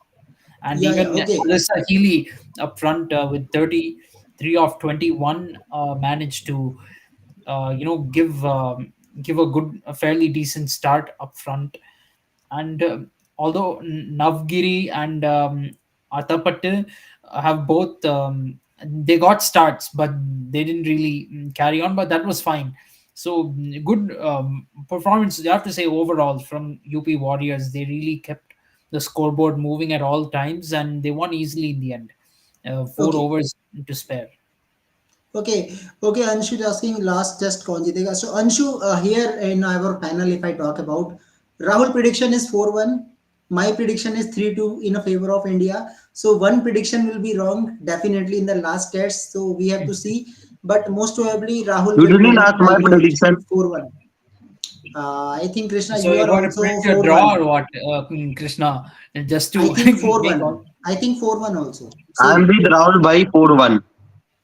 and Yeah, yeah, even okay. Alyssa Healy up front with 33 of 21 managed to give a fairly decent start up front. And although Navgiri and Atapat have both they got starts, but they didn't really carry on. But that was fine. So good performance. You have to say overall from UP Warriors. They really kept the scoreboard moving at all times, and they won easily in the end. Four Okay. overs to spare. Okay, okay. Anshu is asking last test कौन जीतेगा? So Anshu, here in our panel, if I talk about Rahul prediction is 4-1. My prediction is 3-2 in a favor of India. So one prediction will be wrong definitely in the last test. So we have to see. But most probably Rahul You will didn't win ask it by my huge prediction. 4-1. I think Krishna, So you you're are going to also predict a draw 4-1. or what, Krishna? Just I to think make 4-1. all. I think 4-1 also. I'm Same. with Rahul by 4-1.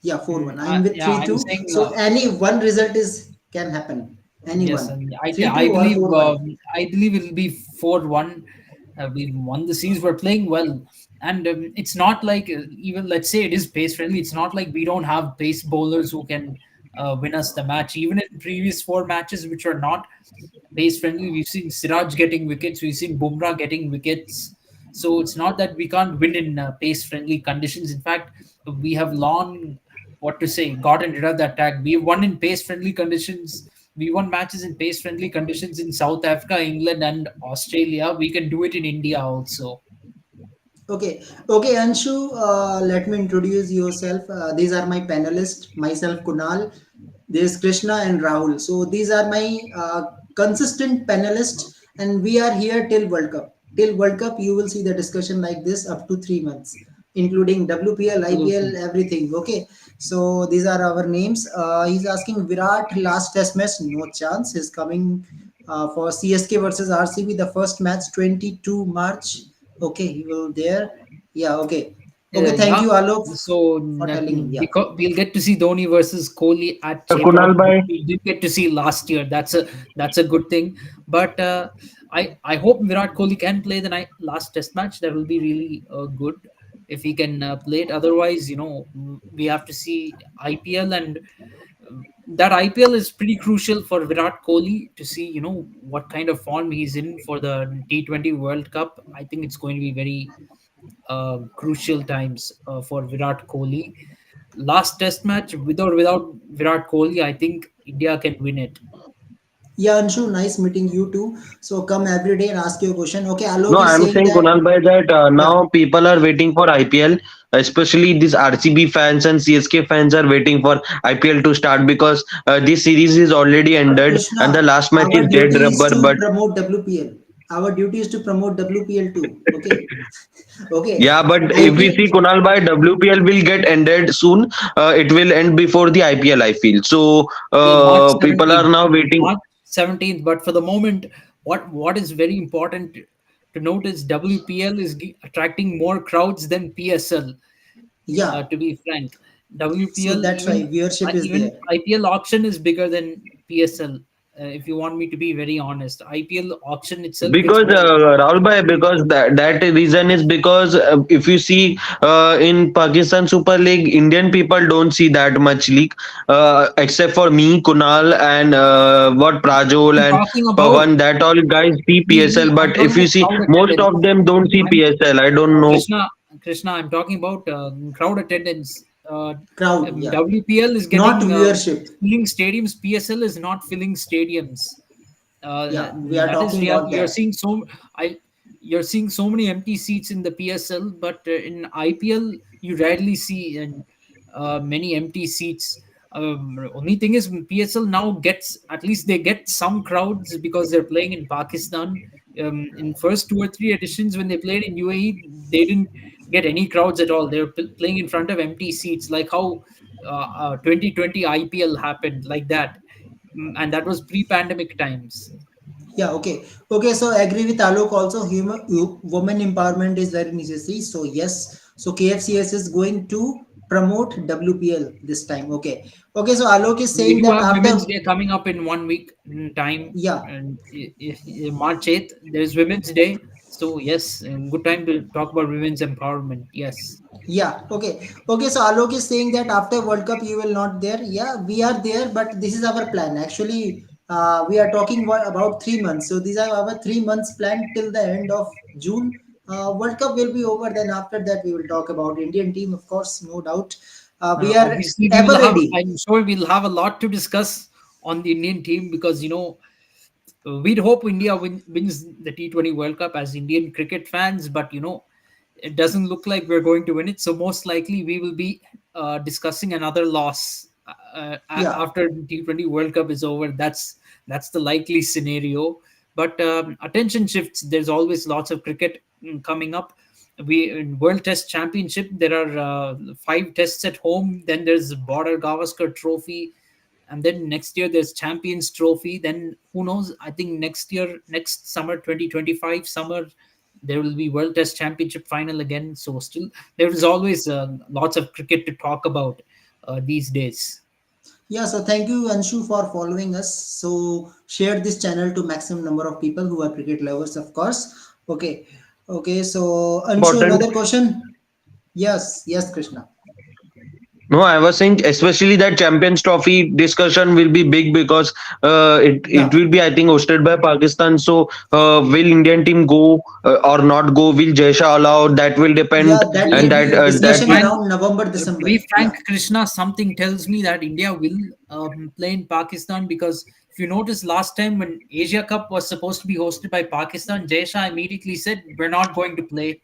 Yeah, 4-1. I'm with Yeah, I'm 3-2. saying So any one result is can happen. Any yes, one. and 3-2 or 4-1. I believe it'll be 4-1. We won the series. We're playing well, and it's not like even let's say it is pace friendly. It's not like we don't have pace bowlers who can win us the match. Even in previous four matches, which are not pace friendly, we've seen Siraj getting wickets. We've seen Bumrah getting wickets. So it's not that we can't win in pace friendly conditions. In fact, we have long, what to say, gotten rid of that tag. We've won in pace friendly conditions. We won matches in pace friendly conditions in South Africa, England, and Australia. We can do it in India also. Okay, okay, Anshu, let me introduce yourself. These are my panelists, myself, Kunal, there's Krishna and Rahul. So these are my consistent panelists, and we are here till World Cup. Till World Cup, you will see the discussion like this up to 3 months, including WPL, Absolutely. IPL, everything. Okay, so these are our names. He's asking Virat last test match, no chance. He's coming for CSK versus RCB, the first match, 22 March. Okay, he will there. Yeah, okay. Okay, thank Yeah. you, Alok, So for telling. Yeah. because we'll get to see Dhoni versus Kohli at Chepra, Kunal which bhai, we did get to see last year. That's a good thing. But I hope Virat Kohli can play the last Test match. That will be really good if he can play it. Otherwise, we have to see IPL, and that IPL is pretty crucial for Virat Kohli to see what kind of form he's in for the T20 World Cup. I think it's going to be very crucial times for Virat Kohli. Last Test match, with or without Virat Kohli, I think India can win it. Yeah, Anshu, nice meeting you too. So come every day and ask your question. Okay, no, Alok is I'm saying saying that. Kunal bhai that Yeah, now people are waiting for IPL, especially these RCB fans and CSK fans are waiting for IPL to start because this series is already but ended and the Krishna, last match our is dead duty is rubber. to But promote WPL. Our duty is to promote WPL too. Okay, okay. yeah, but if we IPL. see Kunal bhai, WPL will get ended soon. It will end before the IPL, I feel. So March people are 17th. now waiting. March 17th. But for the moment, what is very important to note is WPL is attracting more crowds than PSL. Yeah, To be frank, so WPL that's why even viewership is even there. IPL auction is bigger than PSL. If you want me to be very honest, IPL auction itself is Because more. Rahul bhai, because that reason is because if you see in Pakistan Super League, Indian people don't see that much league, except for me, Kunal, and what Prajol I'm and talking about Pawan. That all guys see PSL, I'm but talking if you about see, crowd most attendance. of them don't see I'm PSL. I don't know. Krishna. I'm talking about crowd attendance. uh, Crowd, yeah. WPL is Not getting viewership. filling stadiums. PSL is not filling stadiums. Yeah, we are That is talking real. about that. I you're seeing so many empty seats in the PSL, but in IPL you rarely see many empty seats. Only thing is PSL now gets, at least they get some crowds because they're playing in Pakistan. In first two or three editions when they played in UAE, they didn't get any crowds at all. They were playing in front of empty seats, like how 2020 IPL happened, like that. And that was pre-pandemic times. Yeah, okay. Okay, so I agree with Alok also. Women empowerment is very necessary. So, yes. So, KFCS is going to promote WPL this time. Okay. Okay, so Alok is We saying do that have after, Women's Day coming up in 1 week time, yeah, and March 8th. There's Women's Day, so yes, good time to talk about women's empowerment. Yes. yeah, okay. Okay, so Alok is saying that after World Cup you will not there. Yeah, we are there, but this is our plan. Actually, we are talking about 3 months. So these are our 3 months plan till the end of June. World Cup will be over. Then after that we will talk about Indian team, of course, no doubt. We are Obviously, we ever will have. ready. I'm sure we'll have a lot to discuss on the Indian team because we'd hope India wins the T20 World Cup as Indian cricket fans, but it doesn't look like we're going to win it. So most likely we will be discussing another loss Yeah. after T20 World Cup is over. That's the likely scenario. But attention shifts. There's always lots of cricket coming up. We in World Test Championship there are 5 tests at home. Then there's Border Gavaskar Trophy, and then next year there's Champions Trophy. Then who knows, I think next year, next summer, 2025 summer, there will be World Test Championship final again. So still there is always lots of cricket to talk about these days. Yeah, so thank you, Anshu, for following us. So share this channel to maximum number of people who are cricket lovers, of course. Okay, okay. So Anshu, Important. another question. Yes, yes, Krishna. No, I was saying especially that Champions Trophy discussion will be big because it Yeah, will be, I think, hosted by Pakistan. So will Indian team go or not go? Will Jaisha allow? That will yeah. depend, To That be, and will to be be discussion that will. frank, around November, to be December. frank, Yeah, Krishna, something tells me that India will play in Pakistan because if you notice last time when Asia Cup was supposed to be hosted by Pakistan, Jay Shah immediately said we're not going to play.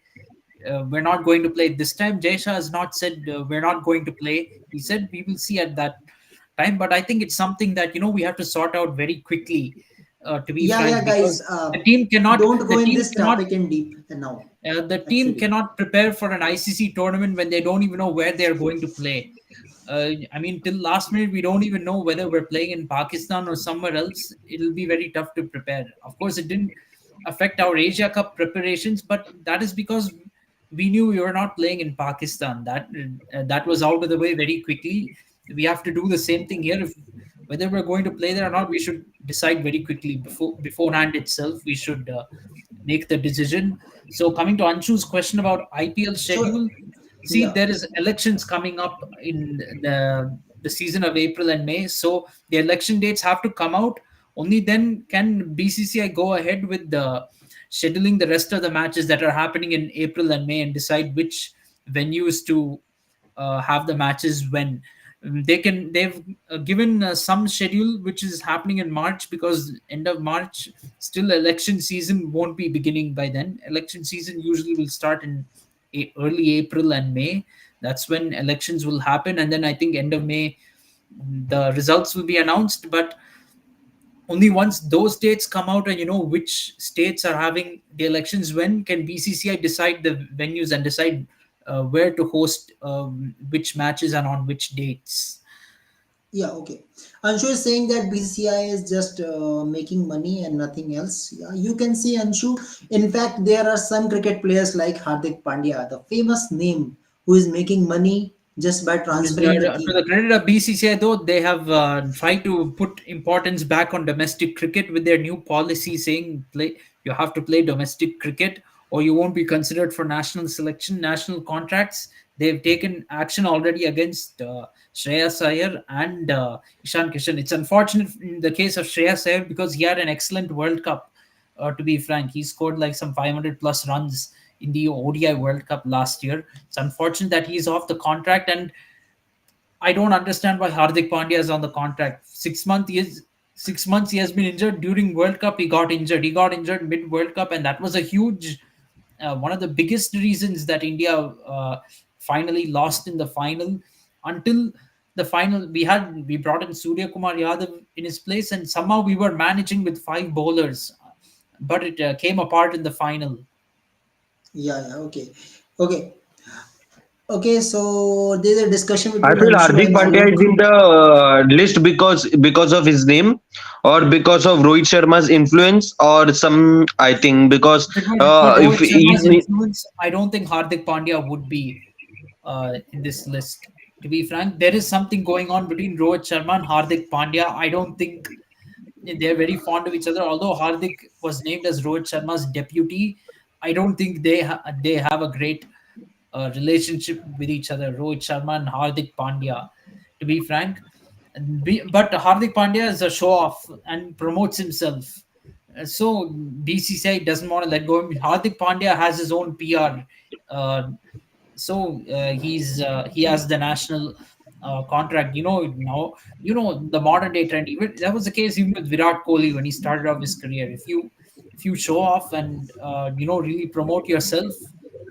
We're not going to play this time. Jay Shah has not said we're not going to play. He said we will see at that time. But I think it's something that we have to sort out very quickly. To be yeah, yeah, frank, guys. because Don't go the in team this cannot topic in deep now. the team Actually, cannot prepare for an ICC tournament when they don't even know where they're going to play. I mean, till last minute, we don't even know whether we're playing in Pakistan or somewhere else. It'll be very tough to prepare. Of course, it didn't affect our Asia Cup preparations, but that is because we knew we were not playing in Pakistan. That was out of the way very quickly. We have to do the same thing here. If whether we're going to play there or not, we should decide very quickly beforehand itself. We should make the decision. So coming to Anshu's question about IPL so schedule, see yeah. there is elections coming up in the season of April and May. So the election dates have to come out. Only then can BCCI go ahead with the scheduling the rest of the matches that are happening in April and May and decide which venues to have the matches when. They've given some schedule which is happening in March because end of March still election season won't be beginning by then. Election season usually will start in early April and May. That's when elections will happen, and then I think end of May the results will be announced. But only once those dates come out and you know which states are having the elections, when can BCCI decide the venues and decide where to host which matches and on which dates. Yeah, okay. Anshu is saying that BCCI is just making money and nothing else. Yeah, you can see Anshu. In fact, there are some cricket players like Hardik Pandya, the famous name, who is making money just by transferring the To the team. credit of BCCI, though, they have tried to put importance back on domestic cricket with their new policy saying play you have to play domestic cricket or you won't be considered for national selection, national contracts. They've taken action already against Shreyas Iyer and Ishan Kishan. It's unfortunate in the case of Shreyas Iyer because he had an excellent World Cup. To be frank, he scored like some 500 plus runs in the ODI World Cup last year. It's unfortunate that he's off the contract, and I don't understand why Hardik Pandya is on the contract. 6 months he is 6 months he has been injured during World Cup. He got injured. He got injured mid World Cup, and that was a huge one of the biggest reasons that India finally lost in the final. Until the final, we brought in Surya Kumar Yadav in his place, and somehow we were managing with five bowlers, but it came apart in the final. Yeah, yeah, okay. Okay. Okay, so there's a discussion I between feel Anshu Hardik and Pandya Alok. is in the list because of his name, or because of Rohit Sharma's influence, or some, I think because If it were for if Rohit Sharma's he, influence, I don't think Hardik Pandya would be in this list. To be frank, there is something going on between Rohit Sharma and Hardik Pandya. I don't think they're very fond of each other. Although Hardik was named as Rohit Sharma's deputy, I don't think they have a great relationship with each other. Rohit Sharma and Hardik Pandya, to be frank. But Hardik Pandya is a show off and promotes himself. So BCCI doesn't want to let go of him. Hardik Pandya has his own PR. Uh, he has the national contract. The modern day trend. Even that was the case even with Virat Kohli when he started off his career. If you show off and really promote yourself,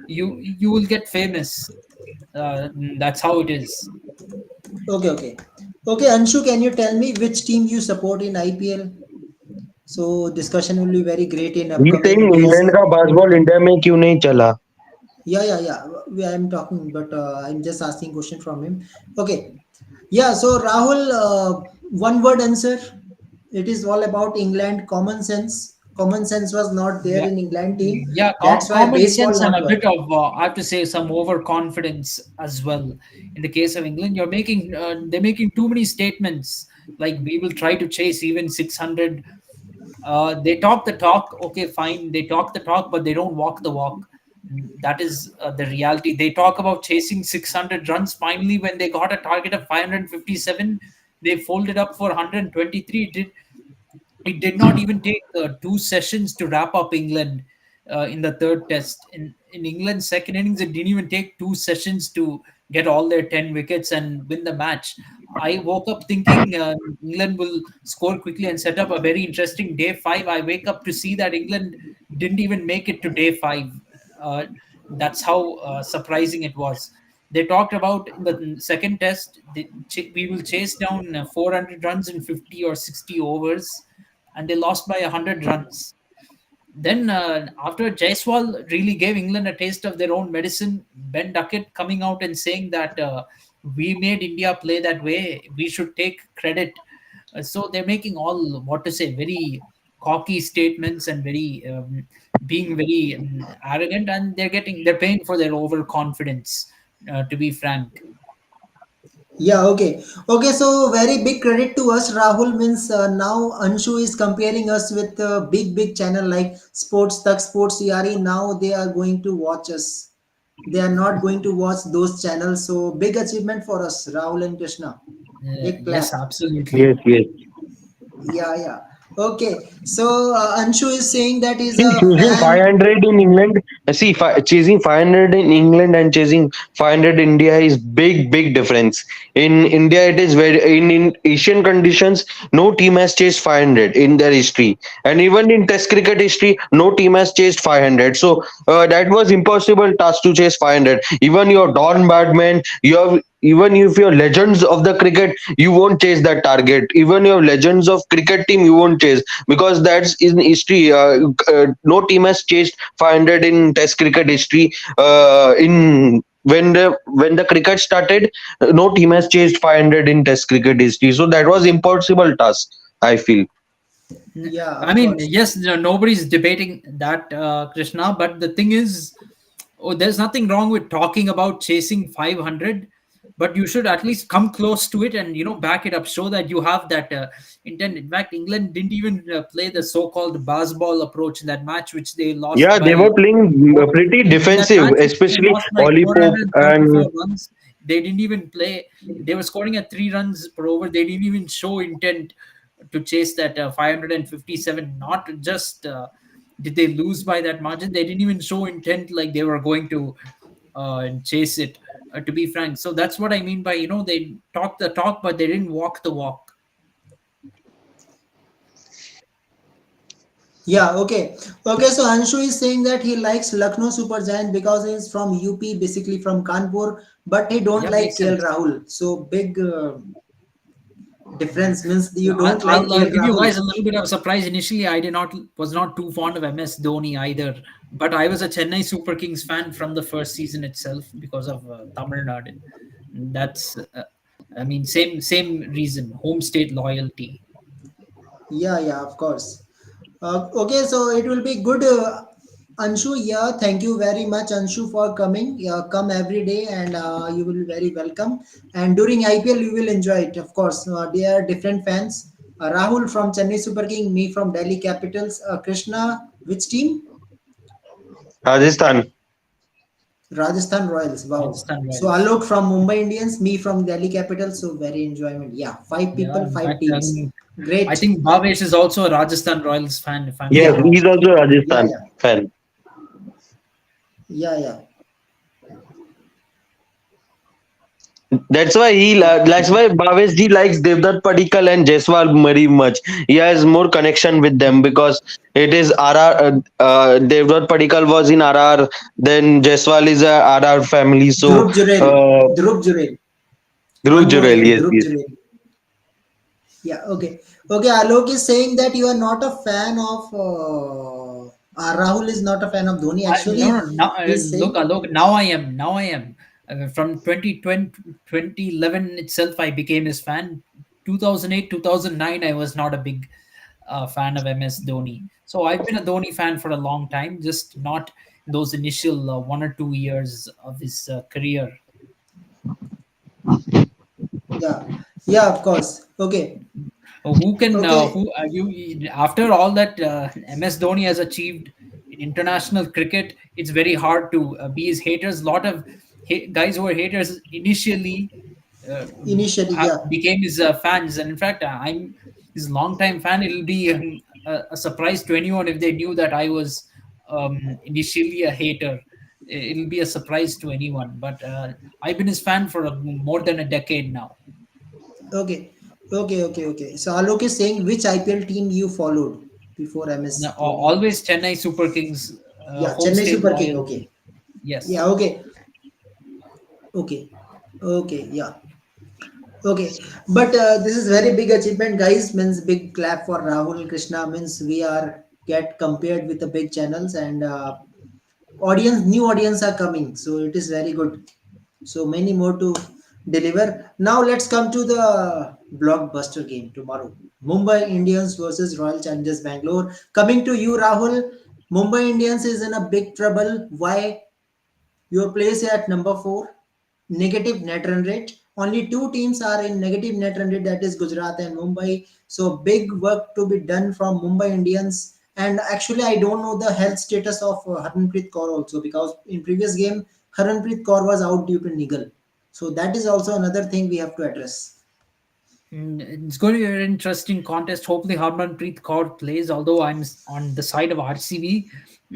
you will get famous. That's how it is. Okay, okay. Okay, Anshu, can you tell me which team you support in IPL? So discussion will be very great in he's saying upcoming days. England का basketball India में क्यों नहीं चला. Yeah, yeah, yeah. I'm talking, but I'm just asking question from him. Okay. Yeah, so Rahul, one word answer. It is all about England. Common sense. Common sense was not there Yeah, in England team. yeah. That's why Common baseball sense and not a bit work. of I have to say some overconfidence as well. In the case of England, they're making too many statements. Like we will try to chase even 600. They talk the talk. Okay, fine. They talk the talk, but they don't walk the walk. That is the reality. They talk about chasing 600 runs. Finally, when they got a target of 557, they folded up for 123. It did not even take 2 sessions to wrap up England in the third test. In England's second innings, it didn't even take 2 sessions to get all their 10 wickets and win the match. I woke up thinking England will score quickly and set up a very interesting day five. I wake up to see that England didn't even make it to day five. Uh, that's how surprising it was. They talked about in the second test, we will chase down 400 runs in 50 or 60 overs, and they lost by 100 runs. Then, after Jaiswal really gave England a taste of their own medicine, Ben Duckett coming out and saying that we made India play that way, we should take credit. So they're making all, what to say, very cocky statements and being very arrogant, and they're paying for their overconfidence. To be frank, Yeah, okay. Okay, so very big credit to us. Rahul means now Anshu is comparing us with big, big channel like Sports Tak, Sports Yari. Now they are going to watch us. They are not going to watch those channels. So big achievement for us, Rahul and Krishna. Big yes, clap. absolutely. Yes, yes. Yeah, yeah. Okay, so Anshu is saying that he's See, a choosing fan. 500 in England, chasing 500 in England and chasing 500 India is big difference. In India, it is in Asian conditions, no team has chased 500 in their history, and even in Test cricket history, no team has chased 500. So that was impossible task to chase 500. Even your Don Badman, you have. Even if you're legends of the cricket, you won't chase that target. Even your legends of cricket team, you won't chase, because that's in history. No team has chased 500 in Test cricket history. In when the cricket started, no team has chased 500 in Test cricket history. So that was impossible task, I feel. Yeah, I of mean, course. yes, nobody's debating that, Krishna. But the thing is, there's nothing wrong with talking about chasing 500, but you should at least come close to it and back it up, show that you have that intent. In fact, England didn't even play the so-called baseball approach in that match, which they lost Yeah, they by. were playing pretty In that defensive, match, which they especially lost by Ollie Pope, and 434 runs, they didn't even play. They were scoring at 3 runs per over. They didn't even show intent to chase that 557. Not just did they lose by that margin, they didn't even show intent like they were going to. and chase it. To be frank, so that's what I mean by they talk the talk, but they didn't walk the walk. Yeah, okay. Okay, so Anshu is saying that he likes Lucknow Super Giant because he's from UP, basically from Kanpur, but he don't Yeah, like makes KL sense. Rahul. So big difference means Yeah, you don't like I'll KL give you Rahul. guys a little bit of surprise. Initially, I did not was not too fond of MS Dhoni either, but I was a Chennai Super Kings fan from the first season itself because of Tamil Nadu. That's, I mean, same reason, home state loyalty. Yeah, yeah, of course. Okay, so it will be good. Anshu, yeah, thank you very much, Anshu, for coming. Yeah, come every day and you will be very welcome. And during IPL, you will enjoy it, of course. They are different fans. Rahul from Chennai Super King, me from Delhi Capitals. Krishna, which team? Rajasthan. Rajasthan Royals. Wow. Rajasthan So Royals. Alok from Mumbai Indians, me from Delhi Capitals. So very enjoyment. Yeah, five Yeah, people, in five fact, teams. I Great. think Bhavesh is also a Rajasthan Royals fan, if I'm Yes, not Yeah, wrong. he's also a yeah, Rajasthan yeah, fan. yeah, yeah. That's why Bhavesh ji likes Devdutt Padikkal and Jaiswal very much. He has more connection with them because it is RR. Devdutt Padikkal was in RR. Then Jaiswal is a RR family. So Dhruv Jurel. uh, Dhruv Jurel. Dhruv One more Jurel, name, yes, Dhruv yes. Jurel. Yeah, okay. Okay, Alok is saying that you are not a fan of. Rahul is not a fan of Dhoni. No, no, Actually, now, he's look, saying. look, now I am. Now I am. From 2011 itself, I became his fan. 2008, 2009, I was not a big fan of MS Dhoni. So I've been a Dhoni fan for a long time, just not those initial 1 or 2 years of his career. Yeah, yeah, of course. Okay, Who can okay. who you after all that MS Dhoni has achieved in international cricket, it's very hard to be his haters. A lot of guys who were haters initially Initially, yeah. became his fans, and in fact, I'm his longtime fan. It'll be a surprise to anyone if they knew that I was initially a hater. It'll be a surprise to anyone, but I've been his fan for more than a decade now. Okay, okay, okay, okay. So Alok is saying which IPL team you followed before Now, MS Dhoni. always Chennai Super Kings, Yeah, home Chennai state Super King. loyalty. Okay. Yeah, Yes. okay, okay, okay. Yeah. Okay, but this is very big achievement, guys. Means big clap for Rahul Krishna. Means we are get compared with the big channels and audience, new audience are coming. So it is very good. So many more to deliver. Now let's come to the blockbuster game tomorrow. Mumbai Indians versus Royal Challengers Bangalore. Coming to you, Rahul. Mumbai Indians is in a big trouble. Why? Your place at number 4, negative net run rate. Only two teams are in negative net run rate, that is Gujarat and Mumbai. So big work to be done from Mumbai Indians. And actually, I don't know the health status of Harmanpreet Kaur also, because in previous game Harmanpreet Kaur was out due to niggle. So that is also another thing we have to address. It's going to be an interesting contest. Hopefully, Harmanpreet Kaur plays. Although I'm on the side of RCB,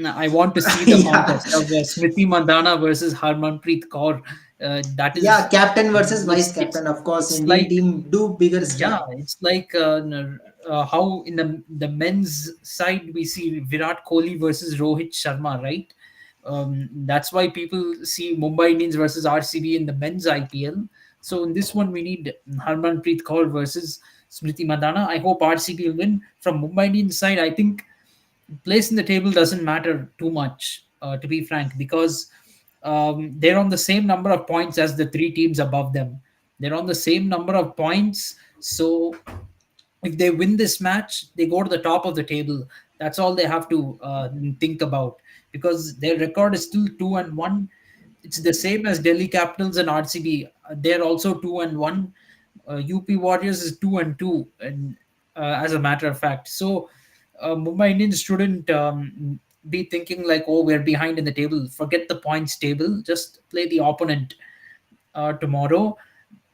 I want to see the Yeah, contest of Smriti Mandhana versus Harmanpreet Kaur. That yeah, is, captain versus vice it's captain. Of course, it's Indian like team do bigger yeah, style. it's like how in the men's side we see Virat Kohli versus Rohit Sharma, right? That's why people see Mumbai Indians versus RCB in the men's IPL. So in this one, we need Harmanpreet Kaur versus Smriti Mandhana. I hope RCB will win. From Mumbai Indians side, I think place in the table doesn't matter too much, to be frank, because they're on the same number of points as the three teams above them. They're on the same number of points. So if they win this match, they go to the top of the table. That's all they have to think about, because their record is still 2-1. It's the same as Delhi Capitals and RCB. They're also 2-1. UP Warriors is 2-2, and as a matter of fact, so Mumbai Indians shouldn't be thinking like, oh, we're behind in the table. Forget the points table. Just play the opponent tomorrow.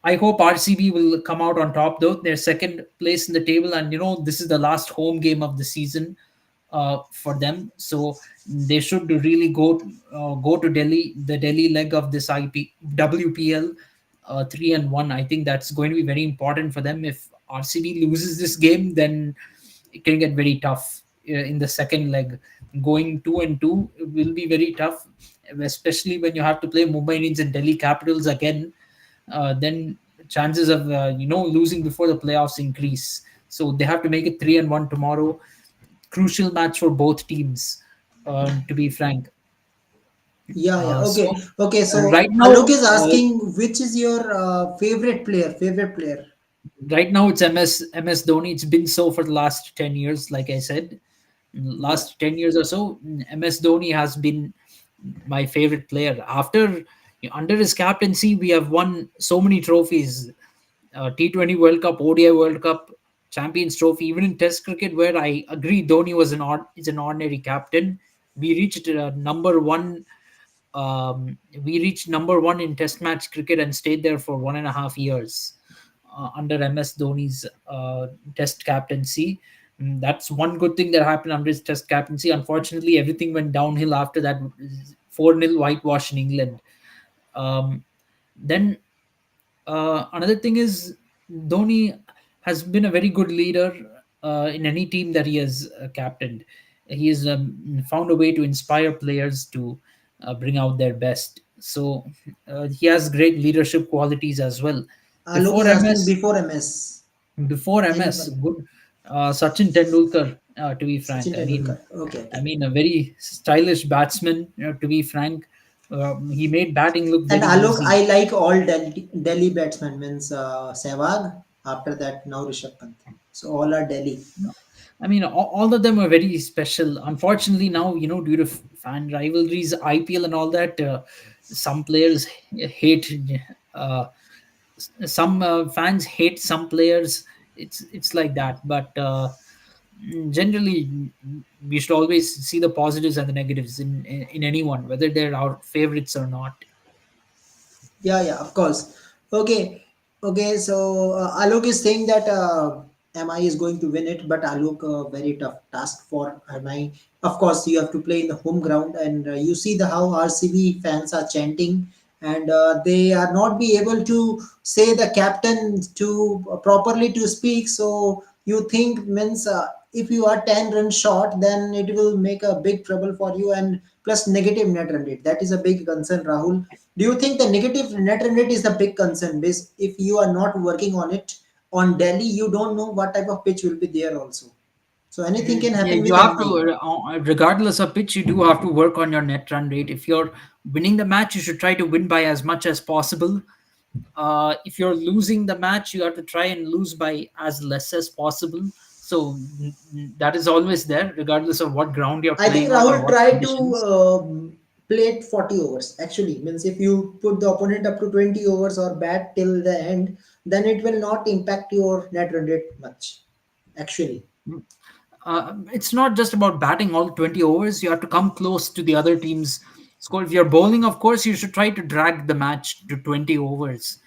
I hope RCB will come out on top though. They're second place in the table, and this is the last home game of the season. for them. So they should really go to Delhi, the Delhi leg of this WPL, 3-1. I think that's going to be very important for them. If RCB loses this game, then it can get very tough in the second leg. Going 2-2 will be very tough, especially when you have to play Mumbai Indians and Delhi Capitals again. Then chances of losing before the playoffs increase. So they have to make it 3-1 tomorrow. Crucial match for both teams, to be frank. Yeah, yeah. So Okay, okay. right So now, Alok is asking which is your favorite player? Favorite player? right now it's MS Dhoni. It's been so for the last 10 years, like I said. Yeah. Last 10 years or so, MS Dhoni has been my favorite player. Under his captaincy, we have won so many trophies: T20 World Cup, ODI World Cup, Champions Trophy. Even in Test cricket, where I agree Dhoni was is an ordinary captain, we reached number one. We reached number one in Test match cricket and stayed there for 1.5 years under MS Dhoni's Test captaincy. That's one good thing that happened under his Test captaincy. Unfortunately, everything went downhill after that. 4-0 whitewash in England. Um, then another thing is Dhoni has been a very good leader in any team that he has captained. He has found a way to inspire players to bring out their best. So he has great leadership qualities as well. Alok Before is asking MS, before MS. before MS, Anyone? good Sachin Tendulkar. To be frank, Sachin Tendulkar. Okay, okay. I mean, a very stylish batsman. To be frank, he made batting look And very Alok, easy. I like all Delhi batsmen. Means Sehwag. After that, now Rishabh Pant. So all are Delhi. I mean, all of them are very special. Unfortunately, now due to fan rivalries, IPL, and all that, some players hate. Uh, some fans hate some players. It's like that, but generally, we should always see the positives and the negatives in anyone, whether they're our favorites or not. Yeah, yeah, of course. Okay, okay. So Alok is saying that MI is going to win it, but Alok, very tough task for MI. Of course, you have to play in the home ground, and you see the how RCB fans are chanting, and they are not be able to say the captain to properly to speak. So you think means if you are 10 runs short, then it will make a big trouble for you, and plus negative net run rate. That is a big concern, Rahul. Do you think the negative net run rate is the big concern? Because if you are not working on it on Delhi, you don't know what type of pitch will be there also. So anything can Yeah, happen you with have MI. to, regardless of pitch, you do have to work on your net run rate. If you're winning the match, you should try to win by as much as possible. If you're losing the match, you have to try and lose by as less as possible. So that is always there, regardless of what ground you're I think playing on or Rahul what tried to conditions. play it 40 overs. Actually, means if you put the opponent up to 20 overs or bat till the end, then it will not impact your net run rate much. Actually, It's not just about batting all 20 overs. You have to come close to the other team's score. If you're bowling, of course, you should try to drag the match to 20 overs.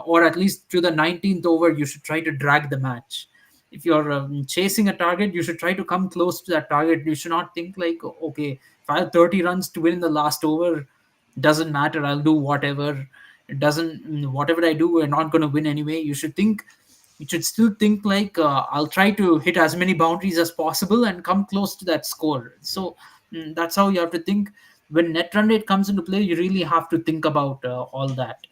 Or at least to the 19th over, you should try to drag the match. If you're chasing a target, you should try to come close to that target. You should not think like, okay, if I have 30 runs to win in the last over, doesn't matter. I'll do whatever. It doesn't, whatever I do, we're not going to win anyway. You should still think like, I'll try to hit as many boundaries as possible and come close to that score. So that's how you have to think. When net run rate comes into play, you really have to think about all that.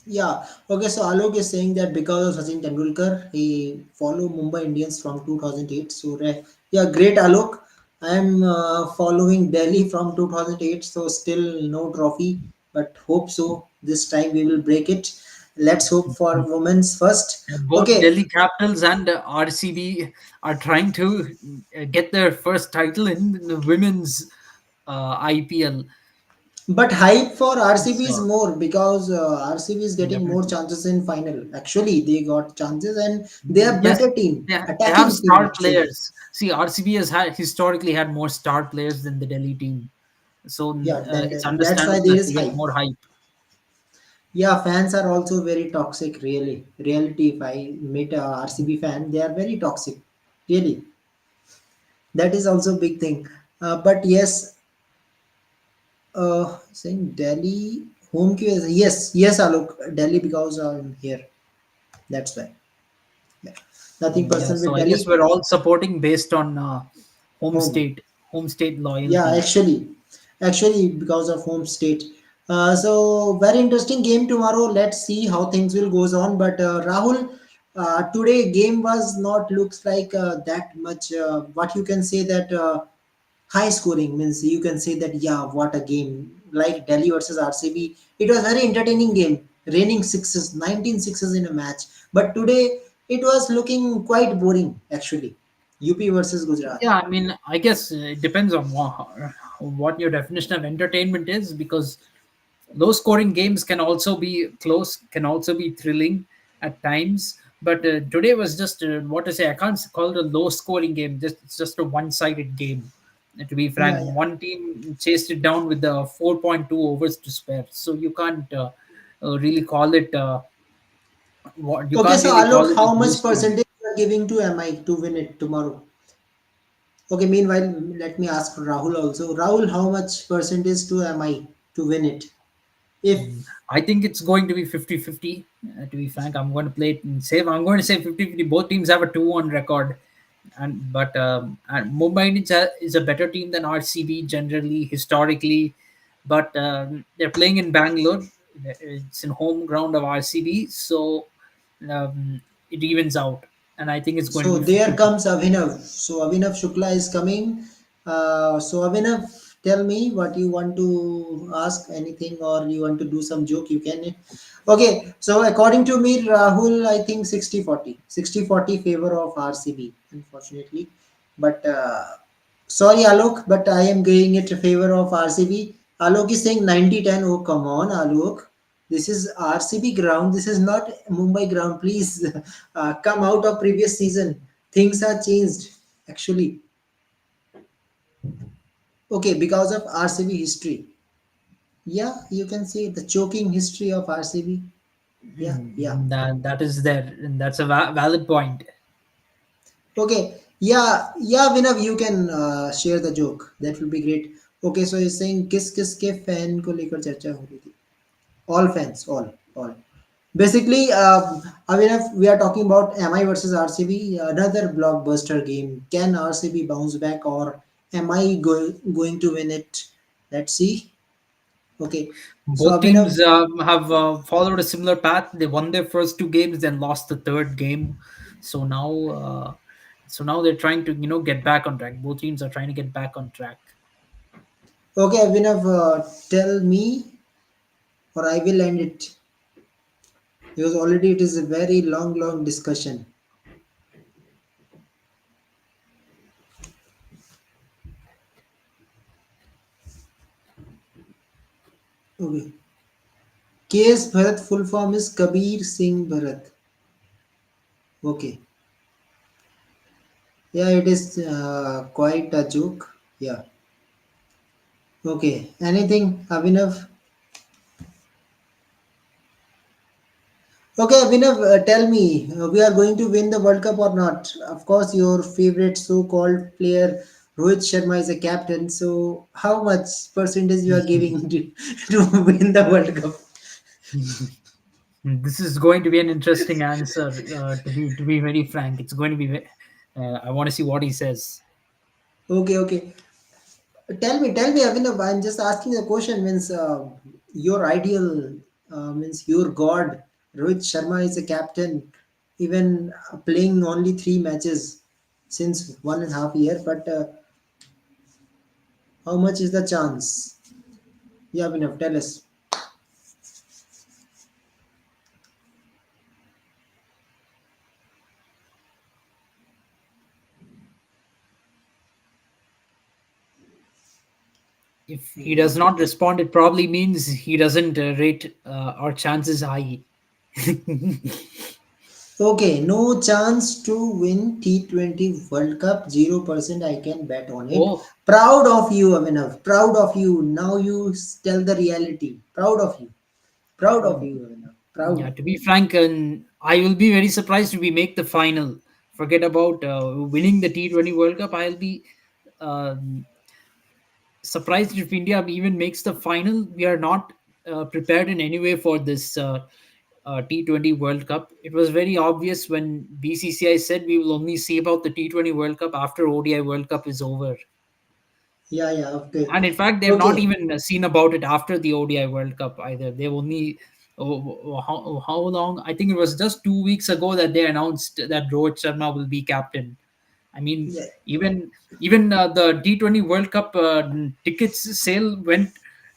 yeah. Okay, so Alok is saying that because of Sachin Tendulkar, he follow Mumbai Indians from 2008. So yeah, great Alok. I'm following Delhi from 2008. So still no trophy, but hope so. This time we will break it. Let's hope for women's first. Both Okay, Delhi Capitals and RCB are trying to get their first title in the women's IPL. but hype for RCB is So more because RCB is getting more definitely, chances in final. Actually, they got chances and they are yes, better team, they have attacking team star actually. players. See, RCB has historically had more star players than the Delhi team. So Yeah, it's that's why understandable there that is they get hype. more hype. Yeah, fans are also very toxic. Really, reality. If I meet a RCB fan, they are very toxic. Really. That is also a big thing. But yes, saying Delhi home queue is yes, yes, Alok, Delhi because I'm here. That's why. Yeah. Nothing Yeah, personal so with I guess Delhi. we're all supporting based on home Home. state, home state Yeah, loyalty. actually, because of home state. So very interesting game tomorrow. Let's see how things will goes on. But Rahul, today game was not looks like that much. What you can say that high scoring means you can say that yeah, what a game like Delhi versus RCB. It was very entertaining game. Raining sixes, 19 sixes in a match. But today it was looking quite boring actually. UP versus Gujarat. Yeah, I mean, I guess it depends on what your definition of entertainment is, because low scoring games can also be close, can also be thrilling at times. But today was just what to say. I can't call it a low scoring game. Just it's just a one sided game. To be Yeah, frank, yeah. one team chased it down with the 4.2 overs to spare. So you can't really call it. What you Okay, can't so really call Alok, it a how low much scoring. percentage you are giving to MI to win it tomorrow? Okay, meanwhile, let me ask Rahul also. Rahul, how much percentage to MI to win it? If I think it's going to be 50-50. To be frank, I'm going to play it in safe. I'm going to say 50-50. Both teams have a 2-1 record. And Mumbai Indians is a better team than RCB generally, historically. But they're playing in Bangalore. It's in home ground of RCB. So it evens out. And I think it's going to so, be there 50-50. comes Avinav. So Avinav Shukla is coming. So Avinav, tell me what you want to ask anything or you want to do some joke. You can. Okay, so according to me, Rahul, I think 60-40. 60-40 favor of RCB, unfortunately. But sorry, Alok, but I am giving it a favor of RCB. Alok is saying 90-10. Oh, come on, Alok. This is RCB ground. This is not Mumbai ground. Please come out of previous season. Things are changed, actually. Okay, because of RCB history. Yeah, you can say the choking history of RCB. Yeah, yeah. That is there. And that's a valid point. Okay. Yeah, yeah, Vinav, you can share the joke. That will be great. Okay, so you're saying किस किस के fan को लेकर चर्चा हो रही थी? All fans, all. Basically, Avinav, we are talking about MI versus RCB, another blockbuster game. Can RCB bounce back or am I going to win it? Let's see. Okay, so Both Avinav, teams have followed a similar path. They won their first two games, then lost the third game. So now, so now they're trying to get back on track. Both teams are trying to get back on track. okay, Avinav, tell me or I will end it because already it is a very long discussion. Okay. KS Bharat full form is Kabir Singh Bharat. Okay. Yeah, it is quite a joke. Yeah. Okay. Anything, Avinav? Okay, Avinav, tell me, we are going to win the World Cup or not? Of course, your favorite so-called player Rohit Sharma is a captain. So, how much percentage you are giving to win the World Cup? This is going to be an interesting answer. To be very frank, it's going to be. I want to see what he says. Okay. Tell me, Avinav. I'm just asking the question. Means your ideal means your god. Rohit Sharma is a captain, even playing only 3 matches since 1.5 year. But how much is the chance? Yeah, Avinav, tell us. If he does not respond, it probably means he doesn't rate our chances high. Okay, no chance to win T20 World Cup. 0% I can bet on it. Oh, Proud of you, Avinav. Proud of you. Now you tell the reality. Proud of you. Proud of you, Avinav. yeah, Proud. to be frank, and I will be very surprised if we make the final. Forget about winning the T20 World Cup. I'll be surprised if India even makes the final. We are not prepared in any way for this T20 World Cup. It was very obvious when BCCI said we will only see about the T20 World Cup after ODI World Cup is over. Yeah, yeah, okay. And in fact, they've not Okay. even seen about it after the ODI World Cup either. They've only how long? I think it was just 2 weeks ago that they announced that Rohit Sharma will be captain. I mean, Yeah, even the T20 World Cup tickets sale went.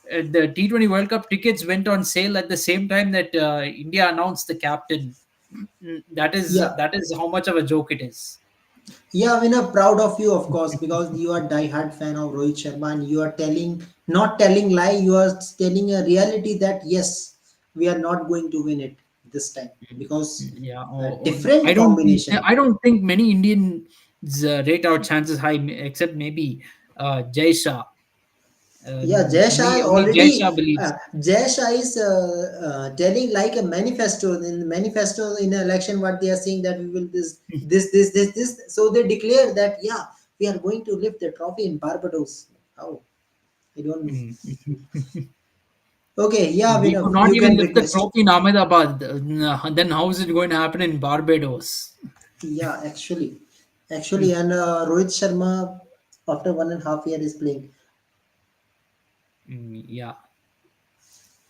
The T20 World Cup tickets went on sale at the same time that India announced the captain. yeah. That is how much of a joke it is. Yeah, we are proud of you, of course, because you are die-hard fan of Rohit Sharma and you are telling, not telling lie, you are telling a reality that yes, we are not going to win it this time because Yeah, a I different don't combination. I don't think many Indians rate our chances high, except maybe Jay Shah. Yeah, Jay Shah is Only Jay already Shah believes. Jay Shah is telling like a manifesto in the manifesto in the election what they are saying that we will this. So they declare that yeah, we are going to lift the trophy in Barbados. How? I don't know. Mm. Okay, yeah, We could Vinav, not you even can lift the request. trophy in Ahmedabad. Then how is it going to happen in Barbados? Yeah, actually, and Rohit Sharma after 1.5 year is playing. Yeah,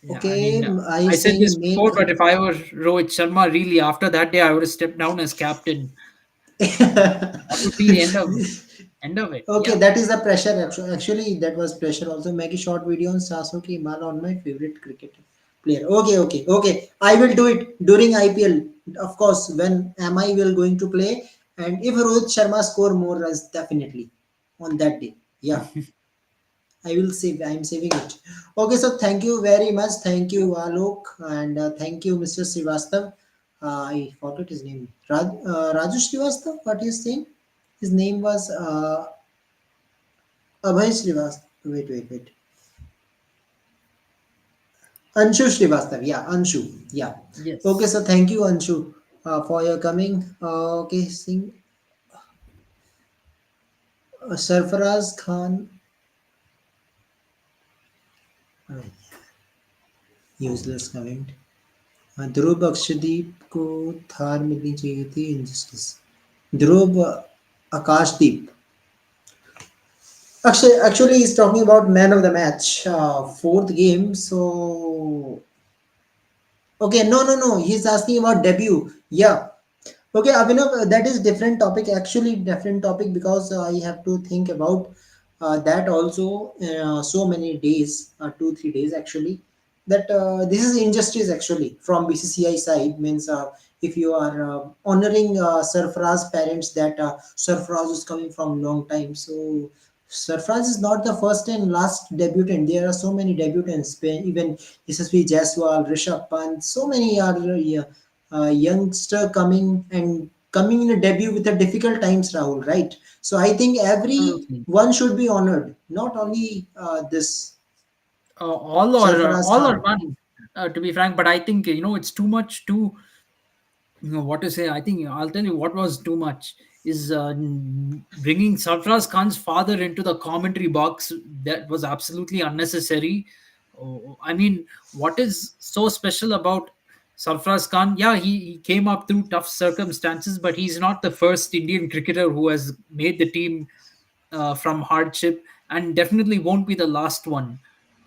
yeah. I Okay, mean, I I said this saying main. before, but if I were Rohit Sharma, really, after that day, I would have stepped down as captain. That would be the end of it. Okay, Yeah. that is the pressure. Actually, that was pressure. Also, make a short video on Sasuke Mal on my favorite cricket player. Okay. I will do it during IPL. Of course, when MI will going to play, and if Rohit Sharma score more runs, definitely on that day. Yeah, I will save. I am saving it. Okay, so thank you very much. Thank you, Alok, and thank you, Mr. Srivastav. I forgot his name. Raju Srivastav. What is saying? His name was Abhay Srivastav. Wait. Anshu Srivastav. Yeah, Anshu. Yeah. Okay, Yes. so thank you, Anshu, for your coming. Okay, sing. Sarfaraz Khan. uh, Useless comment. ध्रुव अक्षदीप को थार मिलनी चाहिए थी injustice Dhruv Akashdeep actually he's talking about man of the match fourth game so okay no he's asking about debut yeah. Okay, Abhinav, that is different topic. Actually, different topic because I have to think about that also. So many days, 2 3 days actually. That this is injustice actually from BCCI side means if you are honoring Sarfaraz parents that Sarfaraz is coming from long time. So Sarfaraz is not the first and last debutant. There are so many debutants. Even SSB Jaiswal, Rishabh Pant. So many are. Youngster coming in a debut with a difficult times, Rahul, right? So I think every Absolutely. one should be honored, not only this Sarfaraz All or Khan. none, to be frank. But I think it's too much to what to say. I think I'll tell you what was too much is bringing Sarfraz Khan's father into the commentary box. That was absolutely unnecessary. I mean, what is so special about Sarfraz Khan? Yeah, he came up through tough circumstances, but he's not the first Indian cricketer who has made the team from hardship, and definitely won't be the last one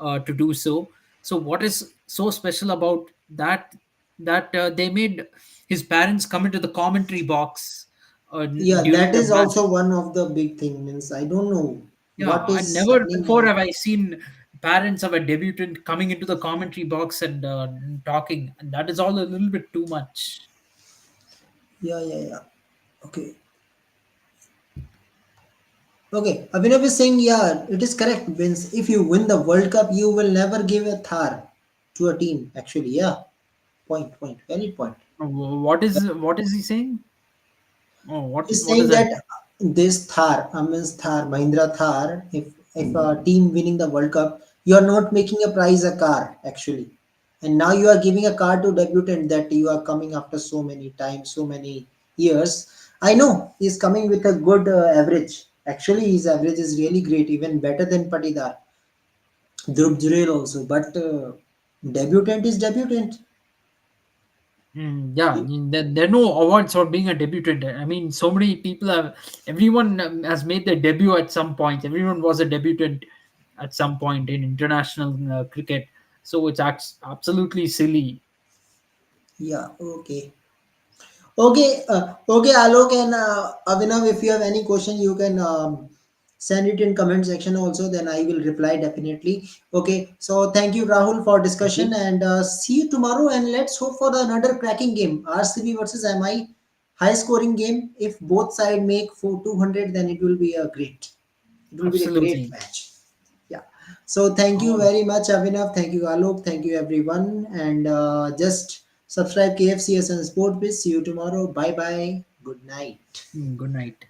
to do so. So, what is so special about that? That they made his parents come into the commentary box Yeah, during that the is match. also one of the big thing. Means I don't know Yeah, what I is never happening before on. have I seen parents of a debutant coming into the commentary box and talking, and that is all a little bit too much. Yeah. Okay. Okay. Abhinav is saying, yeah, it is correct. Means if you win the World Cup, you will never give a Thar to a team. Actually, yeah. Valid point. What is he saying? Oh, He's what does saying that that mean? this Thar, means Thar, Mahindra Thar, if a team winning the World Cup, you are not making a prize a car actually, and now you are giving a car to debutant that you are coming after so many times, so many years. I know he's coming with a good average. Actually, his average is really great, even better than Patidar, Dhruv Jurel also. But debutant is debutant. Yeah, I mean, there are no awards for being a debutant. I mean, so many people have, everyone has made their debut at some point. Everyone was a debutant at some point in international cricket. So it's absolutely silly. Yeah, okay. Okay, Alok and Avinav, if you have any question, you can send it in comment section also. Then I will reply definitely. Okay, so thank you, Rahul, for Thank discussion, you. and see you tomorrow. And let's hope for another cracking game, RCB versus MI, high scoring game. If both side make for 200, then it will be a great. It will be a great Absolutely. match. Yeah. So thank you All very much, Avinav. Thank you, Alok. Thank you, everyone. And just subscribe KFCS and Sport Biz. See you tomorrow. Bye bye. Good night. good night.